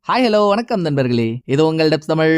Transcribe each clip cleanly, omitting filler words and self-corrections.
Hi hello வணக்கம் நண்பர்களே, இது உங்கள் டெப்ஸ் தமிழ்.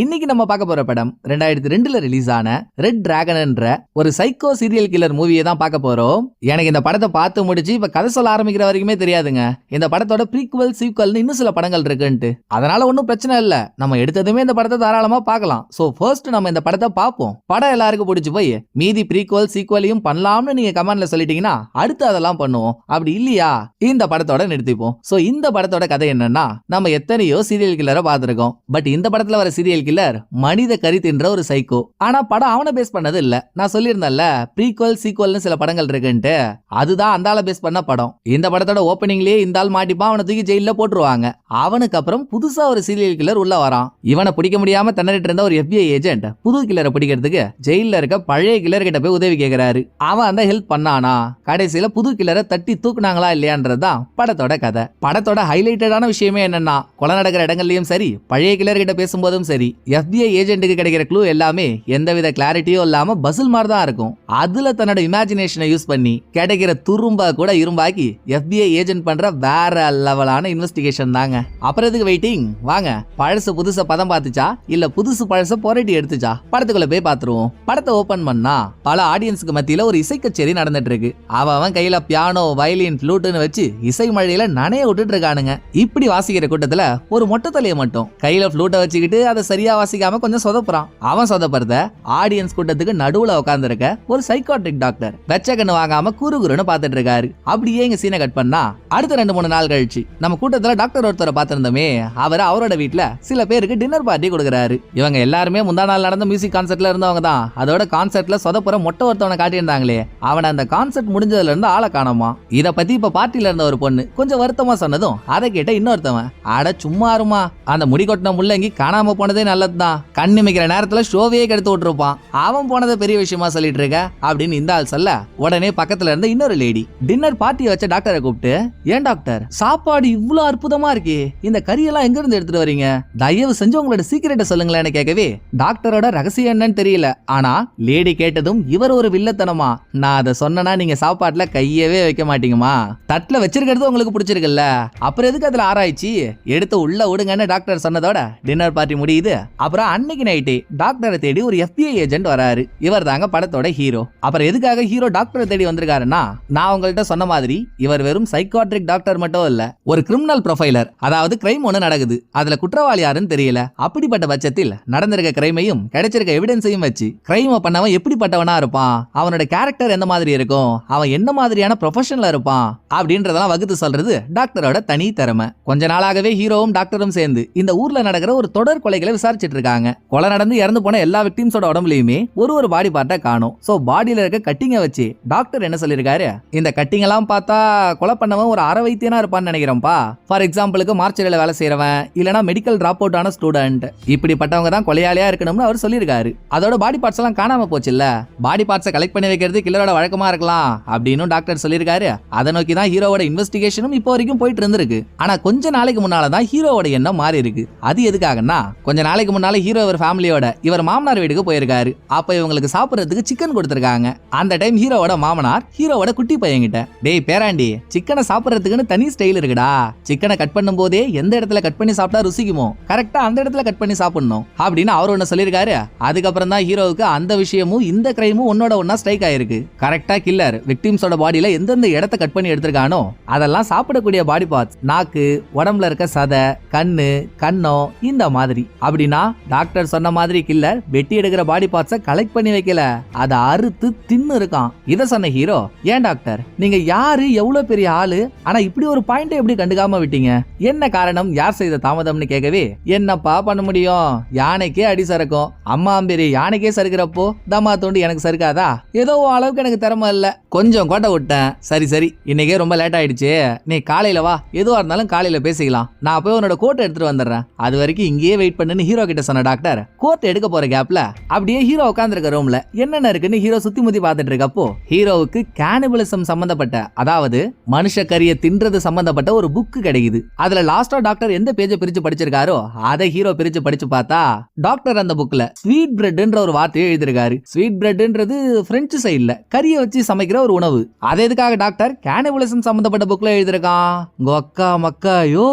இன்னைக்கு நம்ம பார்க்க போற படம் 2002ல ரிலீஸ் ஆன ரெட் டிராகன் என்ற ஒரு சைக்கோ சீரியல் கில்லர் மூவியை தான் பார்க்க போறோம். எனக்கு இந்த படத்தை பார்த்து முடிச்சு இப்ப கதை சொல்ல ஆரம்பிக்கிற வரைக்குமே தெரியாதுங்க இந்த படத்தோட ப்ரீக்வல் சீக்வல்னு இன்னும் சில படங்கள் இருக்குன்ட்டு. அதனால ஒன்றும் பிரச்சனை இல்லை, நம்ம எடுத்ததுமே இந்த படத்தை தாராளமா பார்க்கலாம். சோ ஃபர்ஸ்ட் நம்ம இந்த படத்தை பார்ப்போம். படம் எல்லாருக்கும் பிடிச்சி போய் மீதி ப்ரீக்வல் சீக்வலையும் பண்ணலாம்னு நீங்க கமெண்ட்ல சொல்லிட்டீங்கன்னா அடுத்து அதெல்லாம் பண்ணுவோம். அப்படி இல்லையா இந்த படத்தோட நிறுத்திப்போம். சோ இந்த படத்தோட கதை என்னன்னா, நம்ம எத்தனையோ சீரியல் கில்லரை பார்த்திருக்கோம். பட் இந்த படத்துல வர சீரியல் கில்லர் மனித கறி தின்ற ஒரு சைக்கோ. ஆனா படம் அவனை பேஸ் பண்ணது இல்ல. நான் சொல்லியிருந்தேன்ல ப்ரீக்வல் சீக்வல்னு சில படங்கள் இருக்குன்ட்டு, அதுதான் அந்த ஆளை பேஸ் பண்ண படம். இந்த படத்தோட ஓப்பனிங்லயே இந்த ஆள் மாட்டிப்பான், அவனை தூக்கி ஜெயில போட்டுருவாங்க. அவனுக்கு அப்புறம் புதுசா ஒரு சீரியல் கில்லர் உள்ள வரான். இவனை பிடிக்க முடியாம திணறிட்டு இருந்த ஒரு FBI ஏஜென்ட் புது கில்லரை பிடிக்கிறதுக்கு ஜெயில இருக்க பழைய கில்லர் கிட்ட போய் உதவி கேட்கிறாரு. அவன் அந்த ஹெல்ப் பண்ணானா, கடைசியில புது கில்லரை தட்டி தூக்குனாங்களா இல்லையான்றதுதான் படத்தோட கதை. படத்தோட ஹைலைட்டடான விஷயமே என்னன்னா, கொலை நடக்கிற இடங்கள்லயும் சரி, பழைய கில்லர் கிட்ட பேசும்போதும் சரி, FBI ஏஜென்ட்டுக்கு கிடைக்கிற க்ளூ எல்லாமே எந்தவித கிளாரிட்டியும் இல்லாம பசில் மாதிரி தான் இருக்கும். அதுல தன்னோட இமேஜினேஷனை யூஸ் பண்ணி கிடைக்கிற துரும்பா கூட இரும்பாக்கி FBI ஏஜென்ட் பண்ற வேற லெவலான இன்வெஸ்டிகேஷன் தாங்க. அப்புறம் எதுக்கு வெயிட்டிங், வாங்க பழசு புதுச பதம் பார்த்துச்சா இல்ல புதுசு பழச புரட்டி எடுத்துச்சா படத்துக்குள்ள போய் பாத்துருவோம். படத்தை ஓபன் பண்ணா பல ஆடியன்ஸ்க்கு மத்தியில ஒரு இசை கச்சேரி நடந்துட்டு இருக்கு. அவன் கையில பியானோ, வயலின், ஃப்ளூட்னு வச்சு இசை மழையில நனைய விட்டுட்டு இருக்கானுங்க. இப்படி வாசிக்கிற கூட்டத்துல ஒரு மொட்டை தலையை மட்டும் கையில ஃப்ளூட்டை வச்சுக்கிட்டு அதை சரியா வாசிக்காம கொஞ்சம் சொதப்புறான். அவன் சொதப்புறத ஆடியன்ஸ் கூட்டத்துக்கு நடுவுல உட்கார்ந்து இருக்க ஒரு சைக்காட்ரிக் டாக்டர் வெச்ச கண்ணு வாங்காம குறுகுறுன்னு பாத்துட்டு இருக்காரு. அப்படியே இங்க சீனை கட் பண்ணா அடுத்த 2-3 நாள் கழிச்சு நம்ம கூட்டத்துல டாக்டர் ஒருத்தரை பார்த்திருந்தோமே, அவர் அவரோட வீட்டுல சில பேருக்கு டின்னர் பார்ட்டி கொடுக்குறாரு. இவங்க எல்லாருமே முந்தா நாள் நடந்த மியூசிக் கான்சர்ட்ல இருந்தவங்க தான். அதோட கான்சர்ட்ல சொதப்புற மொட்டை ஒருத்தவனை காட்டியிருந்தாங்களே, அவனை அந்த கான்சர்ட் முடிஞ்சதுல இருந்து ஆளை காணோமா. இத பத்தி இப்ப பார்ட்டில இருந்த ஒரு பொண்ணு கொஞ்சம் வருத்தமா சொன்னதும் அதை கேட்ட இன்னொருத்தவன், அட சும்மா இருமா, அந்த முடி கொட்டின முள்ளங்கி காணாம போனதே நல்லதுதான், கண்ணிமைக்கிற நேரத்துல ஷோவையே கெடுத்து விட்டுருப்பான், அவன் போனதை பெரிய விஷயமா சொல்லிட்டு இருக்க அப்படின்னு இந்த ஆள் சொல்ல, உடனே பக்கத்துல இருந்த இன்னொரு லேடி டின்னர் பார்ட்டியை வச்ச டாக்டரை கூப்பிட்டு, ஏன் டாக்டர் சாப்பாடு இவ்வளவு அற்புதமா இருக்கே, இந்த கறியெல்லாம் எங்க இருந்து எடுத்துட்டு வரீங்க, தயவு செஞ்சு உங்களோட சீக்கிரட்டை சொல்லுங்களேன்னு கேட்கவே, டாக்டரோட ரகசியம் என்னன்னு தெரியல. ஆனா லேடி கேட்டதும் இவர் ஒரு வில்லத்தனமா, நான் அதை சொன்னா நீங்க சாப்பாட்டுல கையவே வைக்க மாட்டீங்கம்மா, தட்டுல வச்சிருக்கிறது உங்களுக்கு பிடிச்சிருக்குல்ல, அப்புறம் எதுக்கு அதுல ஆராய்ச்சி, எடுத்து உள்ள விடுங்கன்னு டாக்டர் சொன்னதோட டின்னர் பார்ட்டி முடியுது. அப்புறம் அன்னைக்கு நைட்டே டாக்டரை தேடி ஒரு FBI ஏஜென்ட் வராரு. இவர் தாங்க படத்தோட ஹீரோ. அப்புறம் எதுக்காக ஹீரோ டாக்டரை தேடி வந்திருக்காருன்னா, நான் உங்கள்கிட்ட சொன்ன மாதிரி இவர் வெறும் சைக்காட்ரிக் டாக்டர் மட்டும் இல்ல, ஒரு கிரிமினல் ப்ரொஃபைலர். அதாவது கிரைம் ஒண்ணு நடக்குது, அதுல குற்றவாளி யாருன்னு தெரியல. அப்படிப்பட்ட பட்சத்தில் நடந்திருக்க கிரைமையும் கிடைச்சிருக்க எவிடன்ஸையும் வச்சு கிரைம் பண்ணவன் எப்படிப்பட்டவனா இருப்பான், அவனோட கேரக்டர் எந்த மாதிரி இருக்கும், அவன் என்ன மாதிரியான ப்ரொஃபஷன்ல இருப்பான் அப்படின்றதெல்லாம் வகுத்து சொல்றது டாக்டரோட தனி திறமை. கொஞ்ச நாளாகவே ஹீரோவும் டாக்டரும் சேர்ந்து இந்த ஊர்ல நடக்கிற ஒரு தொடர் கொலைகளை விசாரிச்சிட்டு இருக்காங்க. கொலை நடந்து இறந்து போன எல்லா விக்டிம்ஸோட உடம்புலயுமே ஒரு பாடி பார்ட்டை காணும். சோ பாடியில இருக்க கட்டிங்க வச்சு டாக்டர் என்ன சொல்லிருக்காரு, இந்த கட்டிங் எல்லாம் பார்த்தா கொலை பண்ணவன் ஒரு அரை வைத்தியனா இருப்பான்னு நினைக்கிறேன்ப்பா. ஃபார் எக்ஸாம்பிளுக்கு மார்ச்சரியில வேலை செய்யறவன், இல்லனா மெடிக்கல் டிராப் அவுட் ஆன ஸ்டூடெண்ட், இப்படிப்பட்டவங்க தான் கொலையாளியா இருக்கணும்னு அவர் சொல்லியிருக்காரு. அதோட பாடி பார்ட்ஸ் எல்லாம் காணாம போச்சு இல்ல, பாடி பார்ட்ஸை கலெக்ட் பண்ணி வைக்கிறது கில்லரோட வழக்கமா இருக்கலாம் அப்படின்னு டாக்டர் சொல்லியிருக்காரு. அதை நோக்கி தான் ஹீரோவோட இன்வெஸ்டிகேஷனும் இப்போ வரைக்கும் போயிட்டு இருந்திருக்கு. ஆனா கொஞ்ச நாளைக்கு முன்னாலதான் ஹீரோவோட எண்ணம் மாறி இருக்கு. அது எதுக்காகன்னா, கொஞ்ச நாளைக்கு முன்னால ஹீரோ இவர் ஃபேமிலியோட இவர் மாமனார் வீட்டுக்கு போயிருக்காரு. அப்ப இவங்களுக்கு சாப்பிடுறதுக்கு சிக்கன் கொடுத்திருக்காங்க. அந்த டைம் ஹீரோவோட மாமனார் ஹீரோவோட குட்டி பையன்கிட்ட, டேய் பேராண்டி, சிக்கனை சாப்பிடுறதுக்குன்னு தனி ஸ்டைல் இருக்குடா, சிக்கனை கட் பண்ணும் போதே எந்த இடத்துல கட் பண்ணி சாப்பிட்டா ருசிக்குமோ கரெக்டா அந்த இடத்துல கட் பண்ணி சாப்பிடணும் அப்படின்னு அவர் ஒன்னு சொல்லியிருக்காரு. அதுக்கப்புறம் தான் ஹீரோவுக்கு அந்த விஷயமும் இந்த கிரைமும் ஒன்னோட ஒன்னா ஸ்ட்ரைக் ஆயிருக்கு. கரெக்டா கில்லர் விக்டிம்ஸோட பாடியில எந்தெந்த இடத்த கட் பண்ணி எடுத்திருக்கானோ அதெல்லாம் சாப்பிடக்கூடிய பாடி பார்ட்ஸ், நாக்கு, உடம்புல இருக்க சதை, கண்ணு, கண்ணம், இந்த மாதிரி. அப்படின்னா டாக்டர் சொன்ன மாதிரி கில்லர் வெட்டி எடுக்கிற பாடி பார்ட்ஸை கலெக்ட் பண்ணி வைக்கல, அதை அறுத்து தின்னு இருக்கான். இத சொன்ன ஹீரோ, ஏன் டாக்டர் நீங்க யாரு, எவ்வளவு பெரிய ஆளு, ஆனா இப்படி ஒரு பாயிண்ட் எப்படி கண்டுக்காம விட்டீங்க, என்ன காரணம், யார் செய்த தாமதம்னு கேட்கவே, என்னப்பா பண்ண முடியும், யானைக்கே அடி சறுக்கும், அம்மா அம்பேரி யானைக்கே சறுக்கிறப்போ தம்மா தோண்டி எனக்கு சறுக்காதா, ஏதோ அளவுக்கு எனக்கு திறமை இல்ல, கொஞ்சம் கோட்டை விட்டேன், சரி சரி இன்னைக்கே ரொம்ப லேட் ஆயிடுச்சு, நீ காலையில வா, எதுவா இருந்தாலும் காலையில பேசிக்கலாம், நான் போய் உன்னோட கோட்டை எடுத்துட்டு வந்துடுறேன், அது வரைக்கும் இங்கேயே வெயிட் பண்ணுன்னு ஹீரோ கிட்ட சொன்ன டாக்டர் கோட்டை எடுக்க போற கேப்ல அப்படியே ஹீரோ உட்கார்ந்திருக்க ரூம்ல என்னென்ன இருக்குன்னு ஹீரோ சுத்தி முத்தி பார்த்துட்டு இருக்கப்போ ஹீரோவுக்கு கேனிபலிசம் சம்பந்தப்பட்ட, அதாவது மனுஷ கறியை தின்றது சம்பந்தப்பட்ட ஒரு புக் கிடைக்குது. அதுல லாஸ்டா டாக்டர் எந்த பேஜை பிரிச்சு படிச்சிருக்காரோ அதை ஹீரோ பிரிச்சு படிச்சு பார்த்தா டாக்டர் அந்த புக்ல ஸ்வீட் பிரெட்ன்ற ஒரு வார்த்தையை எழுதிருக்காரு. ஸ்வீட் பிரெட்ன்றது பிரெஞ்சு சைடுல கறியை வச்சு சமைக்கிற ஒரு உணவு. அது எதுக்காக டாக்டர் கேனிபலிசம் சம்பந்தப்பட்ட புக்ல எழுதிருக்கான்? கொக்கா மக்கா யோ,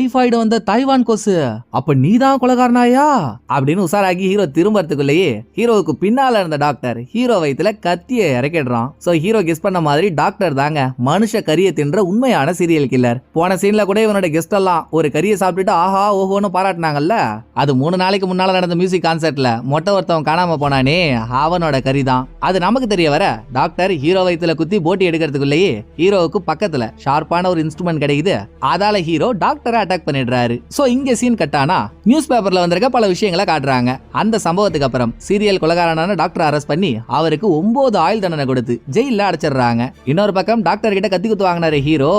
டைபாய்டு வந்த தைவான் கொசு, அப்ப நீதான் கொலைகாரனாயா அப்படின்னு உசாராகி ஹீரோ திரும்பறதுக்குள்ளேயே ஹீரோவுக்கு பின்னால இருந்த டாக்டர் ஹீரோ வயித்துல கத்திய இறக்கிடுறான். சோ ஹீரோ கெஸ் பண்ண மாதிரி டாக்டர் தாங்க மனுஷ கறியை தின்ற உண்மையான சீரியல் கில்லர். போன சீன்ல கூட இவனோட கெஸ்ட் எல்லாம் ஒரு கறியை சாப்பிட்டுட்டு ஆஹா ஓஹோன்னு பாராட்டினாங்கல்ல, அது 3 நாளைக்கு முன்னால நடந்த மியூசிக் கான்சர்ட்ல மொட்டை ஒருத்தவன் காணாம போனானே அவனோட கறி தான். அது நமக்கு தெரிய வர டாக்டர் ஹீரோ வயித்துல குத்தி போட்டி எடுக்கிறதுக்குள்ளேயே ஹீரோவுக்கு பக்கத்துல ஷார்ப்பான ஒரு இன்ஸ்ட்ருமெண்ட் கிடைக்குது. அதால ஹீரோ டாக்டரை அட்டாக் பண்ணிடுறாரு. சோ இங்க சீன் கட்டானா நியூஸ் பேப்பர்ல வந்திருக்க பல விஷயங்களை காட்டுறாங்க. அந்த சம்பவத்துக்கு அப்புறம் சீரியல் கொலைகாரனான டாக்டர் அரெஸ்ட் பண்ணி அவருக்கு 9 ஆயுள் தண்டனை கொடுத்து ஜெயில அடைச்சிடுறாங்க. இன்னொரு பக்கம் டாக்டர் கிட்ட கத்தி குத்து வாங்கினாரு ஹீரோ.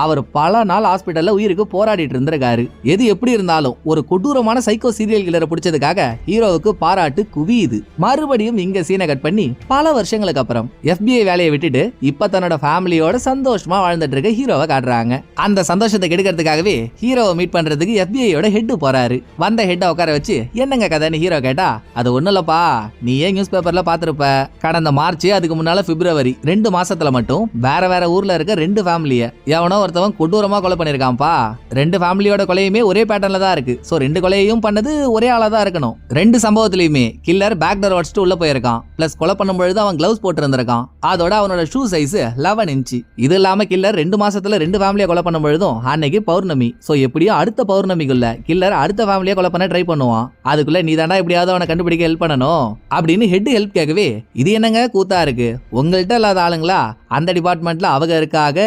அவர் பல நாள் ஹாஸ்பிட்டல்ல உயிருக்கு போராடிட்டு இருந்திருக்காரு. எது எப்படி இருந்தாலும் ஒரு கொடூரமான சைக்கோ சீரியல் கில்லரை பிடிச்சதுக்காக ஹீரோவுக்கு பாராட்டு குவியுது. மறுபடியும் இங்க சீனை கட் பண்ணி பல வருஷங்களுக்கு அப்புறம் FBI வேலையை விட்டுட்டு இப்ப தன்னோட ஃபேமிலியோட சந்தோஷமா வாழ்ந்துட்டு இருக்க ஹீரோவை காட்டுறாங்க. அந்த சந்தோஷத்தை கெடுக்கிறதுக்காகவே ஹீரோவை மீட் பண்றதுக்கு FBI-யோட ஹெட் போறாரு. வந்த ஹெட்டை உட்கார வச்சு என்னங்க கதைன்னு ஹீரோ கேட்டா, அது ஒண்ணும் இல்லப்பா, நீ ஏன் நியூஸ் பேப்பர்ல பாத்திருப்ப, கடந்த மார்ச் அதுக்கு முன்னால பிப்ரவரி 2 மாசத்துல மட்டும் வேற வேற ஊர்ல இருக்க 2 ஃபேமிலிய எவனோ ஒருத்தவன் கொடூரமா கொலை பண்ணிருக்கான்ப்பா. 2 ஃபேமிலியோட கொலையுமே ஒரே பேட்டர்ன்ல தான் இருக்கு. சோ 2 கொலையையும் பண்ணது ஒரே ஆளா தான் இருக்கணும். 2 சம்பவத்திலயுமே கில்லர் பேக் டோர் உடைச்சிட்டு உள்ள போயிருக்கான். பிளஸ் கொலை பண்ணும்பொழுது அவன் கிளவுஸ் போட்டு இருந்திருக்கான். அதோட அவனோட ஷூ சைஸ் 11 இன்ச். இது இல்லாம கில்லர் 2 மாசத்துல 2 ஃபேமிலியை கொலை பண்ணும்பொழுதும் அன்னைக்கு பௌர்ணமி. சோ எப்படியும் அடுத்த பௌர்ணமிக்குள்ள கில்லர் அடுத்த ஃபேமிலியை கொலை பண்ண ட்ரை பண்ணுவான். அதுக்குள்ள நீ தாண்டா எப்படியாவது அவனை கண்டுபிடிக்க ஹெல்ப் பண்ணணும் அப்படின்னு ஹெட் ஹெல்ப் கேட்கவே, இது என்னங்க கூத்தா இருக்கு, உங்கள்கிட்ட இல்லாத ஆளுங்களா அந்த டிபார்ட்மெண்ட்ல அவங்க இருக்காக,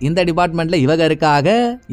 இந்த டிபார்ட்மெண்ட்ல இவங்க இருக்காக,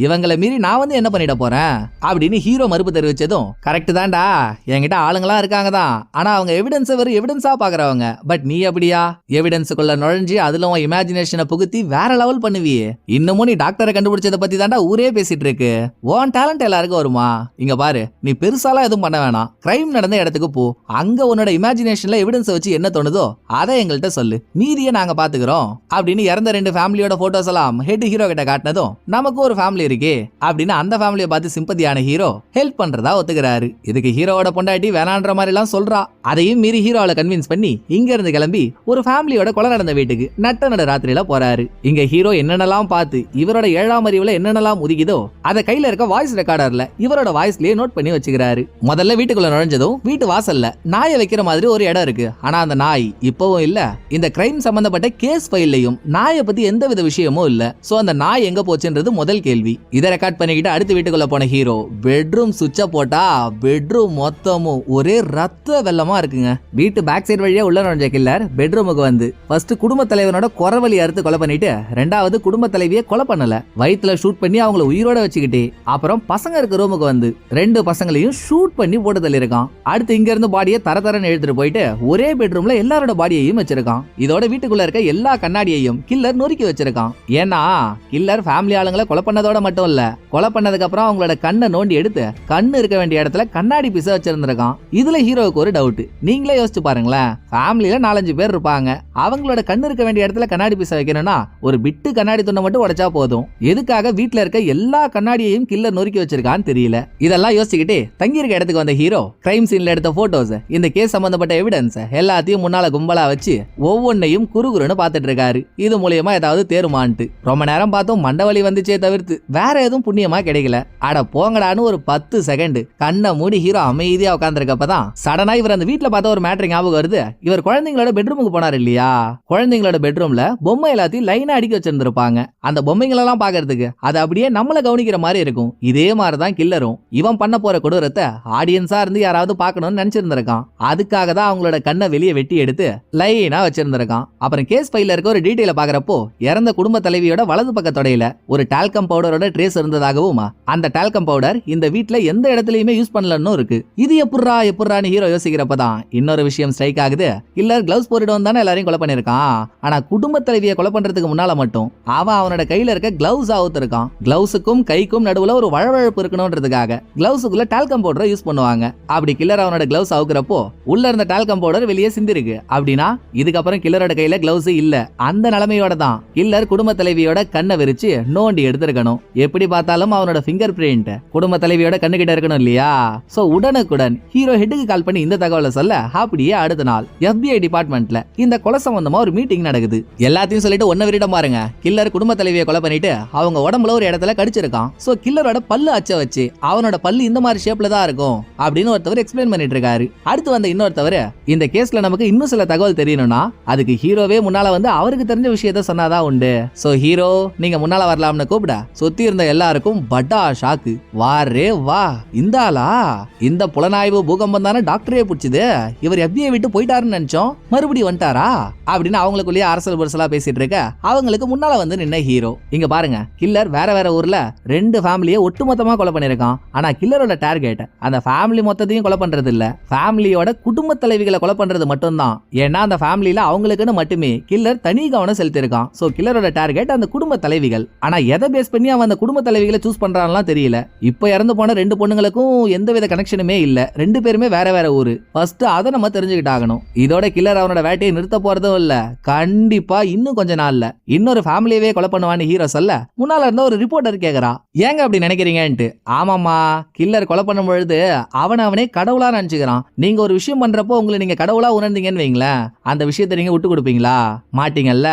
இவங்களை மீறி நான் வந்து என்ன பண்ணிட போறேன் அப்படின்னு ஹீரோ மறுப்பு தெரிவிச்சதும், கரெக்ட் தான்டா, என்கிட்ட ஆளுங்களா இருக்காங்க தான், ஆனா அவங்க எவிடன்ஸ் வெறும் எவிடன்ஸா பாக்குறவங்க. பட் நீ அப்படியா எவிடன்ஸுக்குள்ள நுழைஞ்சு அதுல உன் இமேஜினேஷனை புகுத்தி வேற லெவல் பண்ணுவியே. இன்னமும் நீ டாக்டரை கண்டுபிடிச்சத பத்தி தாண்டா ஊரே பேசிட்டு இருக்கு. உன் டேலண்ட் எல்லாருக்கும் வருமா? இங்க பாரு, நீ பெருசாலாம் எதுவும் பண்ண வேணாம், கிரைம் நடந்த இடத்துக்கு போ, அங்க உன்னோட இமேஜினேஷன்ல எவிடன்ஸ் வச்சு என்ன தோணுதோ அதை எங்கள்கிட்ட சொல்லு, மீதியை நாங்க பாத்துக்கிறோம் அப்படின்னு இறந்த 2 ஃபேமிலியோட போட்டோஸ் எல்லாம் ஹெட் ஹீரோ கிட்ட காட்டினதும், நமக்கு ஒரு ஃபேமிலி இருக்கே அப்படின்னு அந்த ஃபேமிலியை பார்த்து சிம்பதியான ஹீரோ ஹெல்ப் பண்றதா ஒத்துக்கிறாரு. இதுக்கு ஹீரோவோட பொண்டாட்டி வேணான்ற மாதிரி எல்லாம் சொல்றா. அதையும் மீறி ஹீரோவை கன்வின்ஸ் பண்ணி இங்க இருந்து கிளம்பி ஒரு ஃபேமிலியோட கொலை நடந்த வீட்டுக்கு நட்ட ராத்திரியில போறாரு. இங்க ஹீரோ என்னென்னலாம் பார்த்து இவரோட 7ஆம் அறிவுல என்னென்னலாம் உதிக்குதோ அதை கையில இருக்க வாய்ஸ் ரெக்கார்டர்ல இவரோட வாய்ஸ்லயே நோட் பண்ணி வச்சுக்கிறாரு. முதல்ல வீட்டுக்குள்ள நுழைஞ்சதும் வீட்டு வாசல்ல நாயை வைக்கிற மாதிரி ஒரு இடம் இருக்கு. ஆனா அந்த நாய் இப்பவும் இல்ல. இந்த கிரைம் சம்பந்தப்பட்ட கேஸ் ஃபைல்லையும் நாயை பத்தி எந்தவித விஷயமும் இல்ல. சோ அந்த நாய் எங்க போச்சுன்றது முதல் கேள்வி. இதை ரெக்கார்ட் பண்ணிக்கிட்டு அடுத்த வீட்டுக்குள்ள போன ஹீரோ பெட்ரூம் சுவிட்ச போட்டா பெட்ரூம் மொத்தமும் ஒரே ரத்த வெள்ளமா இருக்குங்க. வீட்டு பேக் சைடு வழியா உள்ள நுழைஞ்ச கில்லர் பெட்ரூமுக்கு வந்து ஃபர்ஸ்ட் குடும்ப தலைவனோட குறவழி அறுத்து கொலை பண்ணிட்டு, 2வது குடும்ப தலைவியை கொலை பண்ணல, வயித்துல ஷூட் பண்ணி அவங்கள உயிரோட வச்சுக்கிட்டு, அப்புறம் பசங்க இருக்க ரூமுக்கு வந்து 2 பசங்களையும் ஷூட் பண்ணி போட்டு தள்ளிருக்கான். அடுத்து இங்க இருந்து பாடியை தரன்னு எடுத்துட்டு போயிட்டு ஒரே பெட்ரூம்ல எல்லாரோட பாடியையும் வச்சிருக்கான். இதோட வீட்டுக்குள்ள இருக்க எல்லா கண்ணாடியையும் கில்லர் நொறுக்கி வச்சிருக்கான். ஏன்னா கில்லர் ஃபேமிலி ஆளுங்களை கொலை பண்ணதோட மட்டும் இல்ல, கொலை பண்ணதுக்கு அப்புறம் அவங்களோட கண்ணை நோண்டி எடுத்து கண்ணு இருக்க வேண்டிய இடத்துல கண்ணாடி பீஸ வச்சிருந்திருக்கான். இதுல ஹீரோவுக்கு ஒரு டவுட். நீங்களே யோசிச்சு பாருங்களேன், ஃபேமிலியில 4-5 பேர் இருப்பாங்க, அவங்களோட கண்ணு இருக்க வேண்டிய இடத்துல கண்ணாடி பீஸ வைக்கணும்னா ஒரு பிட்டு கண்ணாடி துண்டை மட்டும் உடைச்சா போதும். எதுக்காக வீட்டுல இருக்க எல்லா கண்ணாடியையும் கில்லர் நொறுக்கி வச்சிருக்கான்னு தெரியல. இதெல்லாம் யோசிச்சுக்கிட்டே தங்கி இருக்க இடத்துக்கு வந்த ஹீரோ கிரைம் சீன்ல எடுத்த போட்டோஸ், இந்த கேஸ் சம்பந்தப்பட்ட எவிடன்ஸ் எல்லாத்தையும் முன்னால கும்பலா வச்சு ஒவ்வொன்னையும் குறுகுறுன்னு பாத்துட்டு இருக்காரு. இது மூலியமா ஏதாவது தேருமான்ட்டு ரொம்ப நேரம் பார்த்தோம், மண்டவலி வந்துச்சே தவிர்த்து வேற எதுவும் புண்ணியமா கிடைக்கல. அட போங்கடான்னு ஒரு 10 செகண்ட் கண்ணை மூடி ஹீரோ அமைதியா உட்கார்ந்துருக்கப்பதான் சடனா இவர் அந்த வீட்டுல பார்த்த ஒரு மேட்டர் ஞாபகம் வருது. இவர் குழந்தைங்களோட பெட்ரூமுக்கு போனார் இல்லையா, குழந்தைங்களோட பெட்ரூம்ல பொம்மை எல்லாத்தையும் லைனா அடிக்க வச்சிருந்திருப்பாங்க. அந்த பொம்மைங்களெல்லாம் பாக்குறதுக்கு அது அப்படியே நம்மள கவனிக்கிற மாதிரி இருக்கும். இதே மாதிரிதான் கில்லரும் இவன் பண்ண போற கொடூரத்தை ஆடியன்ஸா இருந்து யாராவது பார்க்கணும்னு நினைச்சிருந்திருக்கான். அதுக்காக தான் அவங்களோட கண்ணை வெளியே வெட்டி எடுத்து லைனா வச்சிருந்திருக்கான். அப்புறம் கேஸ் ஃபைல்ல இருக்க ஒரு டீடைல பாக்குறப்போ இறந்த குடும்ப தலைவியோட வலது பக்க தொடையில ஒரு டால்கம் பவுடரோட ட்ரேஸ் இருந்ததாகவும், அந்த டால்கம் பவுடர் இந்த வீட்ல எந்த இடத்துலயுமே யூஸ் பண்ணலன்னு இருக்கு. இது எப்படிரான்னு ஹீரோ யோசிக்கிறப்பதான் இன்னொரு விஷயம் ஸ்ட்ரைக் ஆகுது. கில்லர் கிளவுஸ் போட்டுட்டு வந்தானே எல்லாரையும் கொலை பண்ணிருக்கான். ஆனா குடும்ப தலைவியை கொலை பண்றதுக்கு முன்னால மட்டும் அவனோட கையில இருக்க கிளவுஸ் அவுத்திருக்கான். கிளவுஸுக்கும் கைக்கும் நடுவுல ஒரு வழவழப்பு இருக்கணும்ன்றதுக்காக கிளவுஸுக்குள்ள டால்கம் பவுடரை யூஸ் பண்ணுவாங்க. அப்படி கில்லர் அவனோட கிளவுஸ் அவுக்கிறப்போ உள்ள இருந்த டால்கம் பவுடர் வெளியே சிந்திருக்கு. அப்படின்னா இதுக்கப்புறம் கில்லரோட கையில கிளவுஸ் இல்ல. அந்த நிலைமையோட தான் கில்லர் குடும்ப தலைவியோட கண்ணை விரிச்சு நோண்டி எடுத்திருக்கணும். எப்படி பார்த்தாலும் அவனோட ஃபிங்கர் பிரிண்ட் குடும்ப தலைவியோட கண்ணு கிட்ட இருக்கணும் இல்லையா? சோ உடனுக்குடன் ஹீரோ ஹெட்டுக்கு கால் பண்ணி இந்த தகவலை சொல்ல அப்படியே அடுத்த நாள் FBI டிபார்ட்மெண்ட்ல இந்த கொலை சம்பந்தமா ஒரு மீட்டிங் நடக்குது. எல்லாத்தையும் சொல்லிட்டு ஒன்ன விரிடம் பாருங்க. கில்லர் குடும்ப தலைவியை கொலை பண்ணிட்டு அவங்க உடம்புல ஒரு இடத்துல கடிச்சிருக்கான். சோ கில்லரோட பல்லு அச்ச வச்சு அவனோட பல்லு இந்த மாதிரி ஷேப்ல தான் இருக்கும் அப்படின்னு ஒருத்தவர் எக்ஸ்பிளைன் பண்ணிட்டு இருக்காரு. அடுத்து வந்த இன்னொருத்தவர் இந்த கேஸ்ல நமக்கு இன்னும் சில தகவல் தெரியணும்னா அதுக்கு ஹீரோவே முன்னால வந்து அவருக்கு தெரிஞ்ச விஷயத்த சொன்னாதான் உண்டு. சோ ஹீரோ நீங்க முன்னால வரலாம்னு கூப்பிட சுத்தி இருந்த எல்லாருக்கும் பட்டா ஷாக்கு. வாரே வா, இந்த ஆளா? இந்த புலனாய்வு பூகம்பம் தானே டாக்டரே பிடிச்சது. இவர் FBI விட்டு போயிட்டாருன்னு நினைச்சோம், மறுபடியும் வந்துட்டாரா அப்படின்னு அவங்களுக்குள்ளேயே அரசல் புரசலா பேசிட்டு இருக்க அவங்களுக்கு முன்னால வந்து நின்ன ஹீரோ இங்க பாருங்க, கில்லர் வேற வேற ஊர்ல 2 ஃபேமிலியை ஒட்டுமொத்தமா கொலை பண்ணிருக்கான். ஆனா கில்லரோட டார்கெட் அந்த ஃபேமிலி மொத்தத்தையும் கொலை பண்றது இல்ல, ஃபேமிலியோட குடும்ப தலைவிகளை கொலை பண்றது மட்டும் தான். ஏன்னா அந்த ஃபேமிலியில அவங்களுக்குன்னு மட்டுமே கில்லர் தனி கவனம் செலுத்திருக்கான். சோ கில்லரோட டார்கெட் அந்த குடும்ப தலைவிகள். ஆனா எதை பேஸ் பண்ணி அவன் அந்த குடும்ப தலைவிகளை சூஸ் பண்றான்லாம் தெரியல. இப்ப இறந்து போன 2 பொண்ணுங்களுக்கும் எந்தவித கனெக்ஷனுமே இல்ல, 2 பேருமே வேற வேற ஊரு. ஃபர்ஸ்ட் அதை நம்ம தெரிஞ்சுக்கிட்டாகணும். இதோட கில்லர் அவனோட வேட்டையை நிறுத்த போறதும் இல்ல, கண்டிப்பா இன்னும் கொஞ்ச நாள்ல இன்னொரு ஃபேமிலியவே கொலை பண்ணுவான்னு ஹீரோ சொல்ல முன்னால இருந்த ஒரு ரிப்போர்ட்டர் கேக்குறா, ஏங்க அப்படி நினைக்கிறீங்கன்ட்டு. ஆமாமா, கில்லர் கொலை பண்ணும் பொழுது அவனே கடவுளா நினைச்சுக்கிறான். நீங்க ஒரு விஷயம் பண்றப்போ உங்களை நீங்க கடவுளா உணர்ந்தீங்கன்னு வைங்களேன், அந்த விஷயத்தை நீங்க விட்டு கொடுப்பீங்களா? மாட்டீங்கல்ல.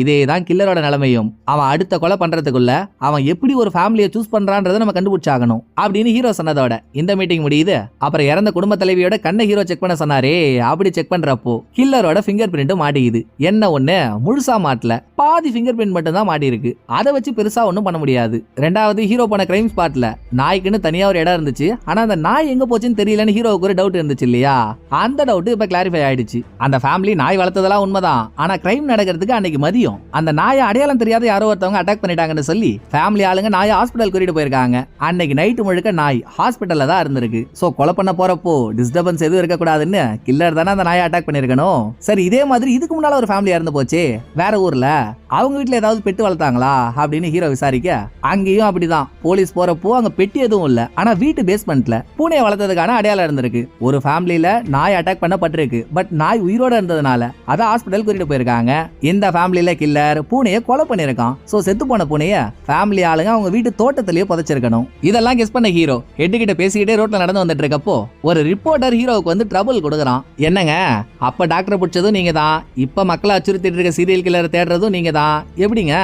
இதேதான் கில்லரோட நிலைமையும். அவன் அடுத்த கொலை பண்றதுக்குள்ள அவன் எப்படி ஒரு ஃபேமிலியை சூஸ் பண்றான்றதை நம்ம கண்டுபிடிச்சாகணும் அப்படின்னு ஹீரோ சொன்னதோட இந்த மீட்டிங் முடியுது. அப்புறம் இறந்த குடும்ப தலைவியோட கண்ணை ஹீரோ செக் பண்ண சொன்னாரே, அப்படி செக் பண்றப்போ கில்லரோட ஃபிங்கர் பிரிண்ட் மாட்டிக்குது. என்ன ஒண்ணு முழுசா மாட்டல, பாதி ஃபிங்கர் பிரிண்ட் மட்டும் தான் மாட்டி இருக்கு. அதை வச்சு பெருசா ஒண்ணும் பண்ண முடியாது. ரெண்டாவது ஹீரோ போன கிரைம் ஸ்பாட்ல நாய்க்குன்னு தனியா ஒரு இடம் இருந்துச்சு. ஆனா அந்த நாய் எங்க போச்சுன்னு தெரியலன்னு ஹீரோவுக்கு ஒரு டவுட் இருந்துச்சு இல்லையா? அந்த டவுட் இப்ப கிளாரிஃபை ஆயிடுச்சு. அந்த ஃபேமிலி நாய் வளர்த்ததெல்லாம் உண்மைதான். ஆனா கிரைம் நடக்கிறதுக்கு அன்னைக்கு மதியம் அந்த நாயை அடையாளம் தெரியாத யாரோ ஒருத்தவங்க அட்டாக் பண்ணிட்டாங்கன்னு சொல்லி ஃபேமிலி ஆளுங்க நாயை ஹாஸ்பிட்டல் கூட்டிட்டு போயிருக்காங்க. அன்னைக்கு நைட்டு முழுக்க நாய் ஹாஸ்பிட்டல்ல தான் இருந்திருக்கு. சோ கொலை பண்ண போறப்போ டிஸ்டர்பன்ஸ் எதுவும் இருக்க கூடாதுன்னு கில்லர் தானே அந்த நாயை அட்டாக் பண்ணிருக்கணும். சரி, இதே மாதிரி இதுக்கு முன்னால ஒரு ஃபேமிலி இறந்து போச்சு வேற ஊர்ல, அவங்க வீட்டுல ஏதாவது பெட்டு வளர்த்தாங்களா அப்படின்னு ஹீரோ விசாரிக்க அங்கேயும் அப்படிதான். போலீஸ் போறப்போ அங்க பெட்டி எதுவும் இல்ல, ஆனா வீட்டு பேஸ்மெண்ட்ல பூனையை வளர்த்ததுக்கான அடையாளம் இருந்திருக்கு. ஒரு ஃபேமிலியில நாய் அட்டாக் பண்ணப்பட்டிருக்கு, பட் நாய் உயிரோட இருந்ததுனால அதை ஹாஸ்பிட்டல் கூட்டிட்டு போயிருக்காங்க. இந்த ஃபேமிலியில கில்லர் பூனையை கொலை பண்ணிருக்கான். சோ செத்து போன பூனைய ஃபேமிலி ஆளுங்க அவங்க வீட்டு தோட்டத்திலேயே புதைச்சிருக்கணும். இதெல்லாம் கெஸ் பண்ண ஹீரோ ஹெட் கிட்ட பேசிக்கிட்டே ரோட்ல நடந்து வந்துட்டு இருக்கப்போ ஒரு ரிப்போர்ட்டர் ஹீரோவுக்கு வந்து ட்ரபிள் கொடுக்குறான். என்னங்க, அப்ப டாக்டர் பிடிச்சதும் நீங்க தான், இப்ப மக்களை அச்சுறுத்திட்டு இருக்க சீரியல் கில்லர் தேடுறதும் நீங்க தான். எப்படிங்க